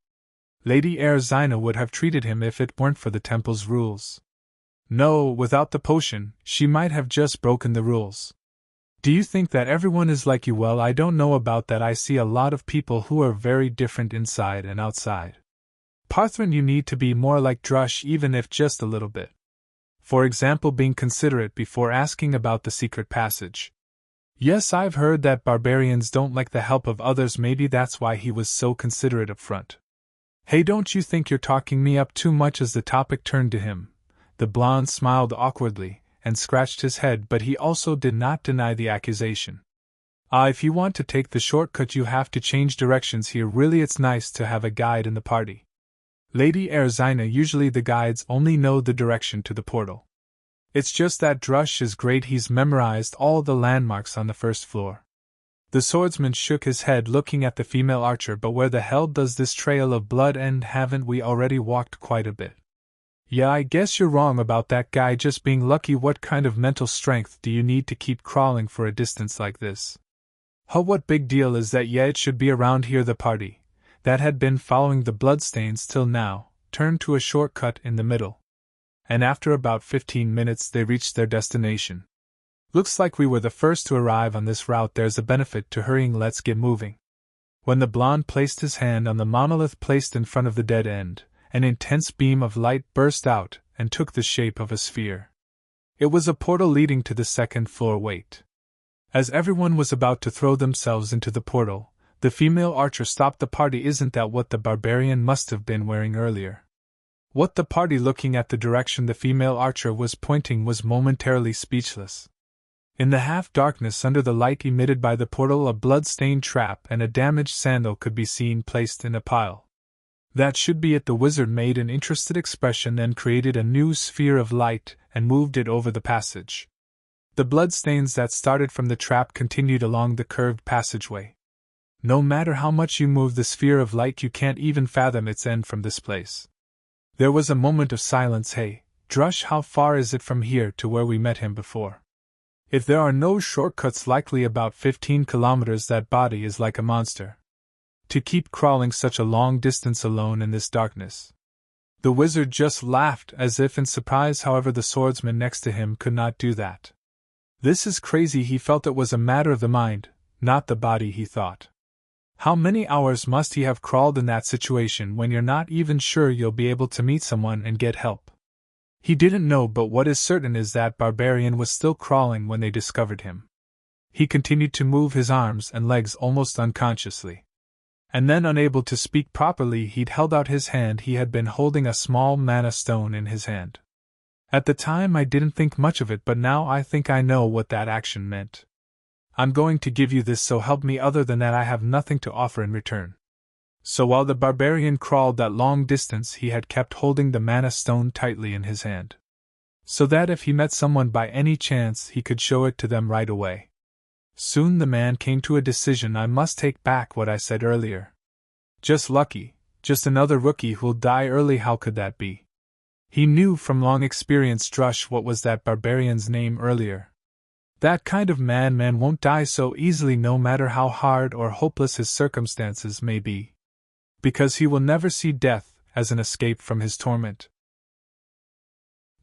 Lady Erzina would have treated him if it weren't for the temple's rules. No, without the potion, she might have just broken the rules. Do you think that everyone is like you? Well, I don't know about that. I see a lot of people who are very different inside and outside. Parthran, you need to be more like Drush, even if just a little bit. For example, being considerate before asking about the secret passage. Yes, I've heard that barbarians don't like the help of others. Maybe that's why he was so considerate up front. Hey, don't you think you're talking me up too much? As the topic turned to him, the blonde smiled awkwardly and scratched his head, but he also did not deny the accusation. If you want to take the shortcut, you have to change directions here. Really, it's nice to have a guide in the party. Lady Erzina, usually the guides only know the direction to the portal. It's just that Drush is great. He's memorized all the landmarks on the first floor. The swordsman shook his head, looking at the female archer. But where the hell does this trail of blood end? Haven't we already walked quite a bit? Yeah, I guess you're wrong about that guy just being lucky. What kind of mental strength do you need to keep crawling for a distance like this? What big deal is that? Yeah, it should be around here. The party, that had been following the bloodstains till now, turned to a shortcut in the middle. And after about 15 minutes they reached their destination. Looks like we were the first to arrive on this route. There's a benefit to hurrying. Let's get moving. When the blonde placed his hand on the monolith placed in front of the dead end, an intense beam of light burst out and took the shape of a sphere. It was a portal leading to the second floor. Wait. As everyone was about to throw themselves into the portal, the female archer stopped the party. Isn't that what the barbarian must have been wearing earlier? What? The party, looking at the direction the female archer was pointing, was momentarily speechless. In the half-darkness under the light emitted by the portal, a blood-stained trap and a damaged sandal could be seen placed in a pile. That should be it. The wizard made an interested expression, then created a new sphere of light and moved it over the passage. The bloodstains that started from the trap continued along the curved passageway. No matter how much you move the sphere of light, you can't even fathom its end from this place. There was a moment of silence. Hey, Drush, how far is it from here to where we met him before? If there are no shortcuts, likely about 15 kilometers. That body is like a monster. To keep crawling such a long distance alone in this darkness. The wizard just laughed as if in surprise. However, the swordsman next to him could not do that. This is crazy. He felt it was a matter of the mind, not the body, he thought. How many hours must he have crawled in that situation when you're not even sure you'll be able to meet someone and get help? He didn't know, but what is certain is that barbarian was still crawling when they discovered him. He continued to move his arms and legs almost unconsciously. And then, unable to speak properly, he'd held out his hand. He had been holding a small mana stone in his hand. At the time I didn't think much of it, but now I think I know what that action meant. I'm going to give you this, so help me. Other than that, I have nothing to offer in return. So while the barbarian crawled that long distance, he had kept holding the mana stone tightly in his hand, so that if he met someone by any chance, he could show it to them right away. Soon the man came to a decision. I must take back what I said earlier. Just lucky, just another rookie who'll die early. How could that be? He knew from long experience. Drush, what was that barbarian's name earlier? That kind of man won't die so easily, no matter how hard or hopeless his circumstances may be. Because he will never see death as an escape from his torment.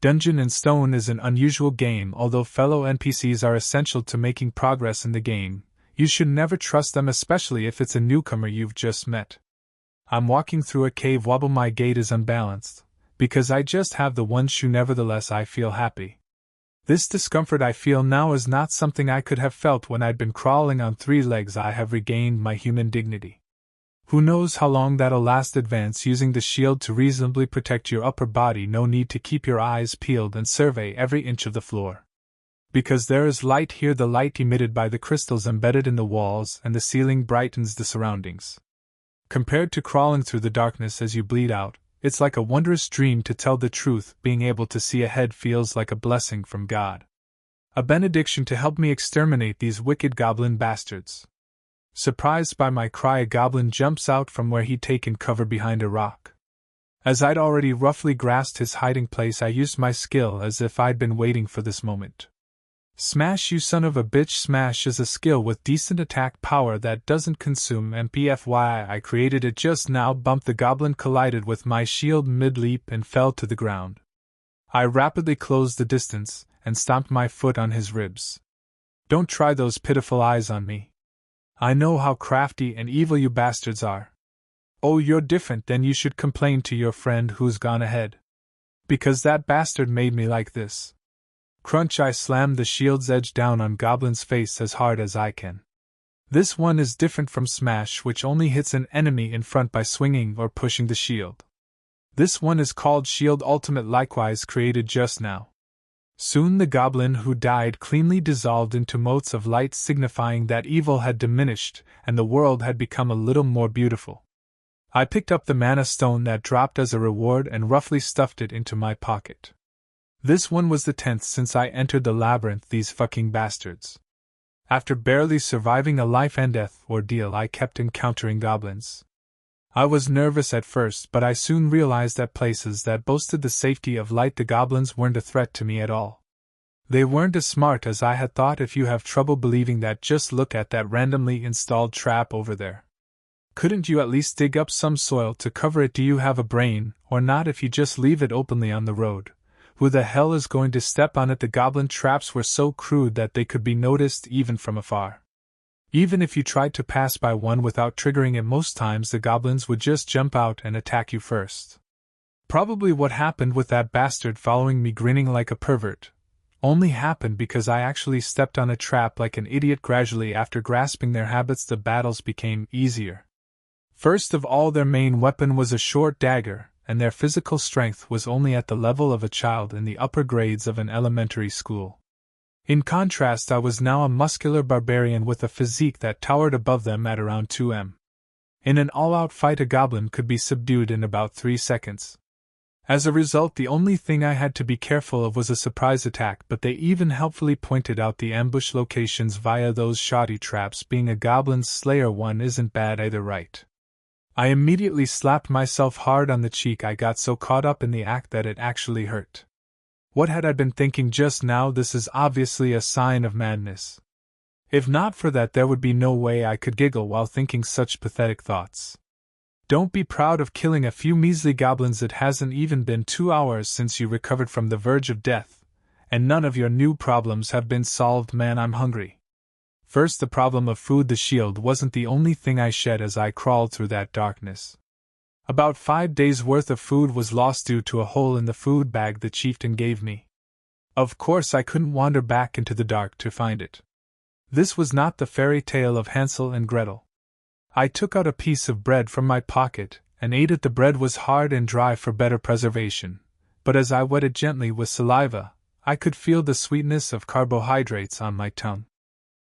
Dungeon and Stone is an unusual game. Although fellow NPCs are essential to making progress in the game, you should never trust them, especially if it's a newcomer you've just met. I'm walking through a cave. Wobble, my gait is unbalanced, because I just have the one shoe. Nevertheless, I feel happy. This discomfort I feel now is not something I could have felt when I'd been crawling on 3 legs. I have regained my human dignity. Who knows how long that'll last? Advance using the shield to reasonably protect your upper body. No need to keep your eyes peeled and survey every inch of the floor. Because there is light here, the light emitted by the crystals embedded in the walls and the ceiling brightens the surroundings. Compared to crawling through the darkness as you bleed out, it's like a wondrous dream. To tell the truth, being able to see ahead feels like a blessing from God. A benediction to help me exterminate these wicked goblin bastards. Surprised by my cry, a goblin jumps out from where he'd taken cover behind a rock. As I'd already roughly grasped his hiding place, I used my skill as if I'd been waiting for this moment. Smash, you son of a bitch! Smash is a skill with decent attack power that doesn't consume MP. FYI, I created it just now. Bump! The goblin collided with my shield mid-leap and fell to the ground. I rapidly closed the distance and stomped my foot on his ribs. Don't try those pitiful eyes on me. I know how crafty and evil you bastards are. Oh, you're different. Then you should complain to your friend who's gone ahead. Because that bastard made me like this. Crunch! I slammed the shield's edge down on Goblin's face as hard as I can. This one is different from Smash, which only hits an enemy in front by swinging or pushing the shield. This one is called Shield Ultimate, likewise created just now. Soon the goblin who died cleanly dissolved into motes of light, signifying that evil had diminished and the world had become a little more beautiful. I picked up the mana stone that dropped as a reward and roughly stuffed it into my pocket. This one was the 10th since I entered the labyrinth. These fucking bastards. After barely surviving a life and death ordeal, I kept encountering goblins. I was nervous at first, but I soon realized that places that boasted the safety of light, the goblins weren't a threat to me at all. They weren't as smart as I had thought. If you have trouble believing that, just look at that randomly installed trap over there. Couldn't you at least dig up some soil to cover it? Do you have a brain, or not? If you just leave it openly on the road, who the hell is going to step on it? The goblin traps were so crude that they could be noticed even from afar. Even if you tried to pass by one without triggering it, most times the goblins would just jump out and attack you first. Probably what happened with that bastard following me grinning like a pervert only happened because I actually stepped on a trap like an idiot. Gradually, after grasping their habits, the battles became easier. First of all, their main weapon was a short dagger, and their physical strength was only at the level of a child in the upper grades of an elementary school. In contrast, I was now a muscular barbarian with a physique that towered above them at around 2m. In an all-out fight, a goblin could be subdued in about 3 seconds. As a result, the only thing I had to be careful of was a surprise attack, but they even helpfully pointed out the ambush locations via those shoddy traps. Being a goblin's slayer, one isn't bad either, right? I immediately slapped myself hard on the cheek. I got so caught up in the act that it actually hurt. What had I been thinking just now? This is obviously a sign of madness. If not for that, there would be no way I could giggle while thinking such pathetic thoughts. Don't be proud of killing a few measly goblins. It hasn't even been 2 hours since you recovered from the verge of death, and none of your new problems have been solved. Man, I'm hungry. First, the problem of food. The shield wasn't the only thing I shed as I crawled through that darkness. About 5 days' worth of food was lost due to a hole in the food bag the chieftain gave me. Of course, I couldn't wander back into the dark to find it. This was not the fairy tale of Hansel and Gretel. I took out a piece of bread from my pocket and ate it. The bread was hard and dry for better preservation, but as I wet it gently with saliva, I could feel the sweetness of carbohydrates on my tongue.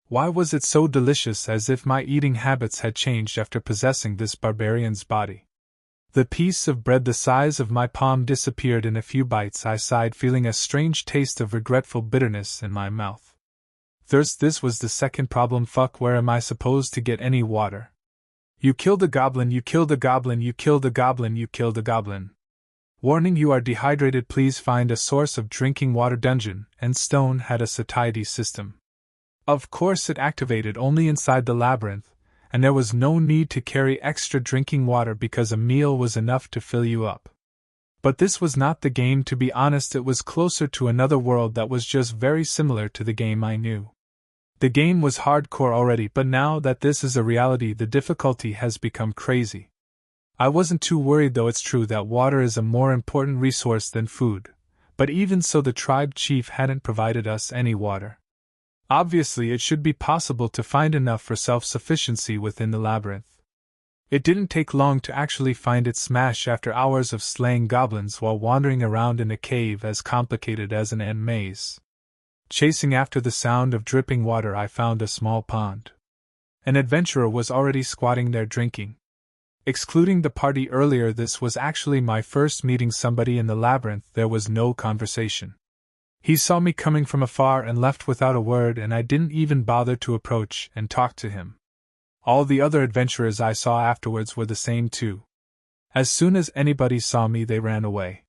Why was it so delicious? As if my eating habits had changed after possessing this barbarian's body. The piece of bread the size of my palm disappeared in a few bites. I sighed, feeling a strange taste of regretful bitterness in my mouth. Thirst. This was the second problem. Fuck, where am I supposed to get any water? You killed a goblin, you killed a goblin, you killed a goblin, you killed a goblin. Warning, you are dehydrated. Please find a source of drinking water. Dungeon and Stone had a satiety system. Of course, it activated only inside the labyrinth, and there was no need to carry extra drinking water because a meal was enough to fill you up. But this was not the game. To be honest, it was closer to another world that was just very similar to the game I knew. The game was hardcore already, but now that this is a reality, the difficulty has become crazy. I wasn't too worried, though it's true that water is a more important resource than food, But even so, the tribe chief hadn't provided us any water. Obviously, it should be possible to find enough for self-sufficiency within the labyrinth. It didn't take long to actually find it smash after hours of slaying goblins while wandering around in a cave as complicated as an ant maze. Chasing after the sound of dripping water, I found a small pond. An adventurer was already squatting there drinking. Excluding the party earlier, this was actually my first meeting somebody in the labyrinth. There was no conversation. He saw me coming from afar and left without a word, and I didn't even bother to approach and talk to him. All the other adventurers I saw afterwards were the same too. As soon as anybody saw me, they ran away.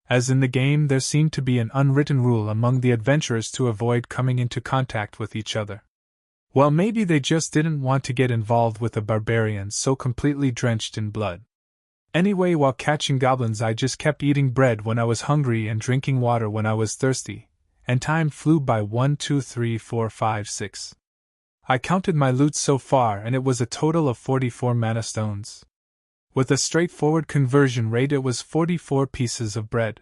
As in the game, there seemed to be an unwritten rule among the adventurers to avoid coming into contact with each other. Well, maybe they just didn't want to get involved with a barbarian so completely drenched in blood. Anyway, while catching goblins, I just kept eating bread when I was hungry and drinking water when I was thirsty, and time flew by. 1, 2, 3, 4, 5, 6. I counted my loot so far, and it was a total of 44 mana stones. With a straightforward conversion rate, it was 44 pieces of bread.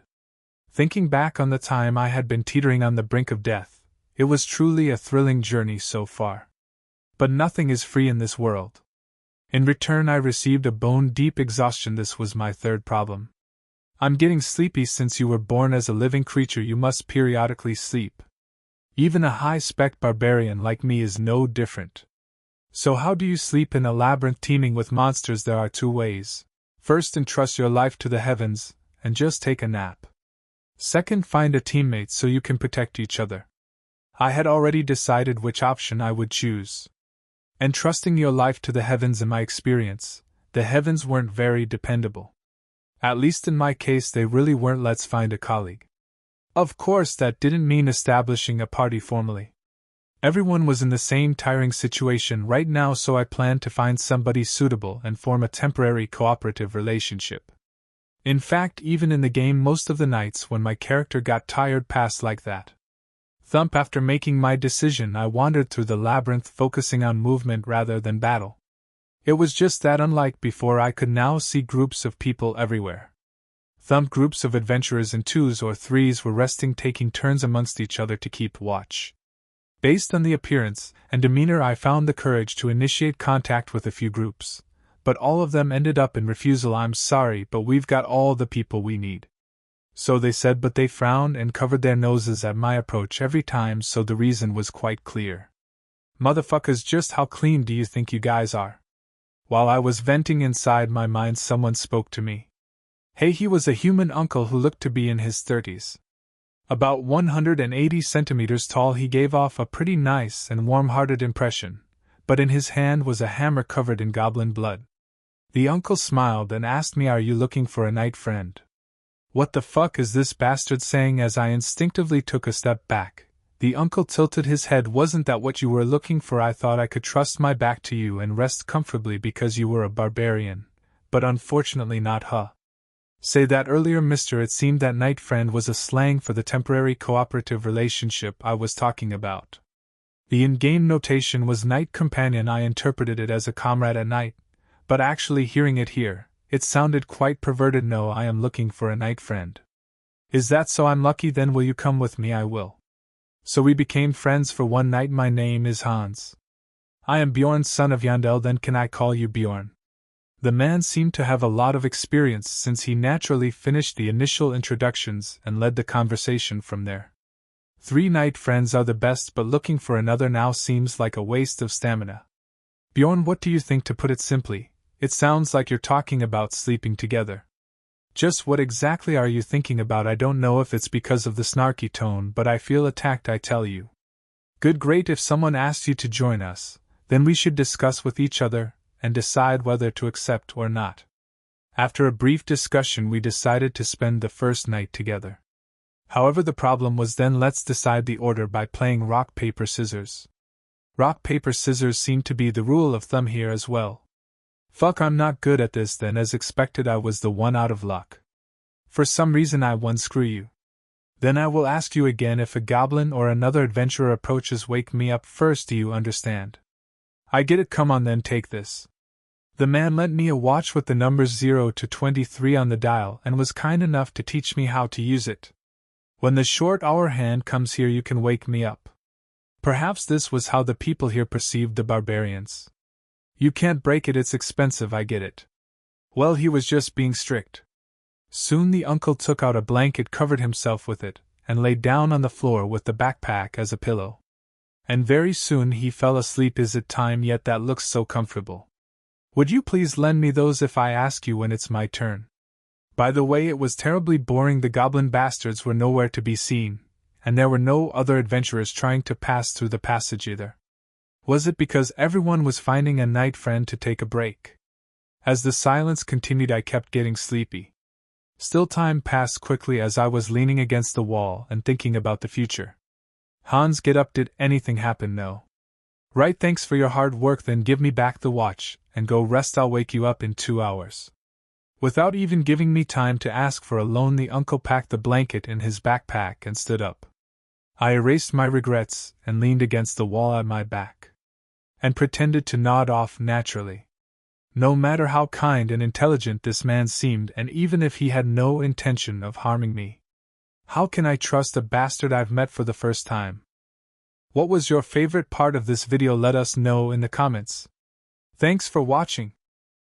Thinking back on the time I had been teetering on the brink of death, it was truly a thrilling journey so far. But nothing is free in this world. In return, I received a bone-deep exhaustion. This was my third problem. I'm getting sleepy. Since you were born as a living creature, you must periodically sleep. Even a high-spec barbarian like me is no different. So how do you sleep in a labyrinth teeming with monsters? There are two ways. First, entrust your life to the heavens, and just take a nap. Second, find a teammate so you can protect each other. I had already decided which option I would choose. Entrusting your life to the heavens, in my experience, the heavens weren't very dependable. At least in my case, they really weren't. Let's find a colleague. Of course, that didn't mean establishing a party formally. Everyone was in the same tiring situation right now, so I planned to find somebody suitable and form a temporary cooperative relationship. In fact, even in the game, most of the nights when my character got tired passed like that. Thump. After making my decision, I wandered through the labyrinth, focusing on movement rather than battle. It was just that unlike before, I could now see groups of people everywhere. Thump. Groups of adventurers in 2s or 3s were resting, taking turns amongst each other to keep watch. Based on the appearance and demeanor, I found the courage to initiate contact with a few groups, but all of them ended up in refusal. I'm sorry, but we've got all the people we need. So they said, but they frowned and covered their noses at my approach every time, so the reason was quite clear. Motherfuckers, just how clean do you think you guys are? While I was venting inside my mind, someone spoke to me. Hey, he was a human uncle who looked to be in his 30s. About 180 centimeters tall, he gave off a pretty nice and warm-hearted impression, but in his hand was a hammer covered in goblin blood. The uncle smiled and asked me, "Are you looking for a knight friend?" What the fuck is this bastard saying? As I instinctively took a step back, the uncle tilted his head. Wasn't that what you were looking for? I thought I could trust my back to you and rest comfortably because you were a barbarian, but unfortunately not, huh? Say that earlier, mister. It seemed that knight friend was a slang for the temporary cooperative relationship I was talking about. The in-game notation was knight companion. I interpreted it as a comrade at night, but actually hearing it here, it sounded quite perverted. No, I am looking for a knight friend. Is that so? I'm lucky. Then will you come with me? I will. So we became friends for one night. My name is Hans. I am Bjorn, son of Jandel. Then can I call you Bjorn? The man seemed to have a lot of experience, since he naturally finished the initial introductions and led the conversation from there. 3 knight friends are the best, but looking for another now seems like a waste of stamina. Bjorn, what do you think? To put it simply, it sounds like you're talking about sleeping together. Just what exactly are you thinking about? I don't know if it's because of the snarky tone, but I feel attacked, I tell you. Good, great. If someone asks you to join us, then we should discuss with each other and decide whether to accept or not. After a brief discussion, we decided to spend the first night together. However, the problem was then let's decide the order by playing rock, paper, scissors. Rock, paper, scissors seemed to be the rule of thumb here as well. Fuck, I'm not good at this then. As expected, I was the one out of luck. For some reason I won. Screw you. Then I will ask you again. If a goblin or another adventurer approaches, wake me up first. Do you understand? I get it. Come on then, take this. The man lent me a watch with the numbers 0 to 23 on the dial and was kind enough to teach me how to use it. When the short hour hand comes here, you can wake me up. Perhaps this was how the people here perceived the barbarians. You can't break it, it's expensive, I get it. Well, he was just being strict. Soon the uncle took out a blanket, covered himself with it, and lay down on the floor with the backpack as a pillow. And very soon he fell asleep. Is it time yet? That looks so comfortable. Would you please lend me those if I ask you when it's my turn? By the way, it was terribly boring. The goblin bastards were nowhere to be seen, and there were no other adventurers trying to pass through the passage either. Was it because everyone was finding a night friend to take a break? As the silence continued, I kept getting sleepy. Still, time passed quickly as I was leaning against the wall and thinking about the future. Hans, get up. Did anything happen? No. Right, thanks for your hard work. Then give me back the watch, and go rest. I'll wake you up in 2 hours. Without even giving me time to ask for a loan, the uncle packed the blanket in his backpack and stood up. I erased my regrets and leaned against the wall at my back, and pretended to nod off naturally. No matter how kind and intelligent this man seemed, and even if he had no intention of harming me, how can I trust a bastard I've met for the first time? What was your favorite part of this video? Let us know in the comments. Thanks for watching.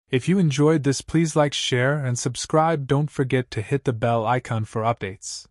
If you enjoyed this, please like, share, and subscribe. Don't forget to hit the bell icon for updates.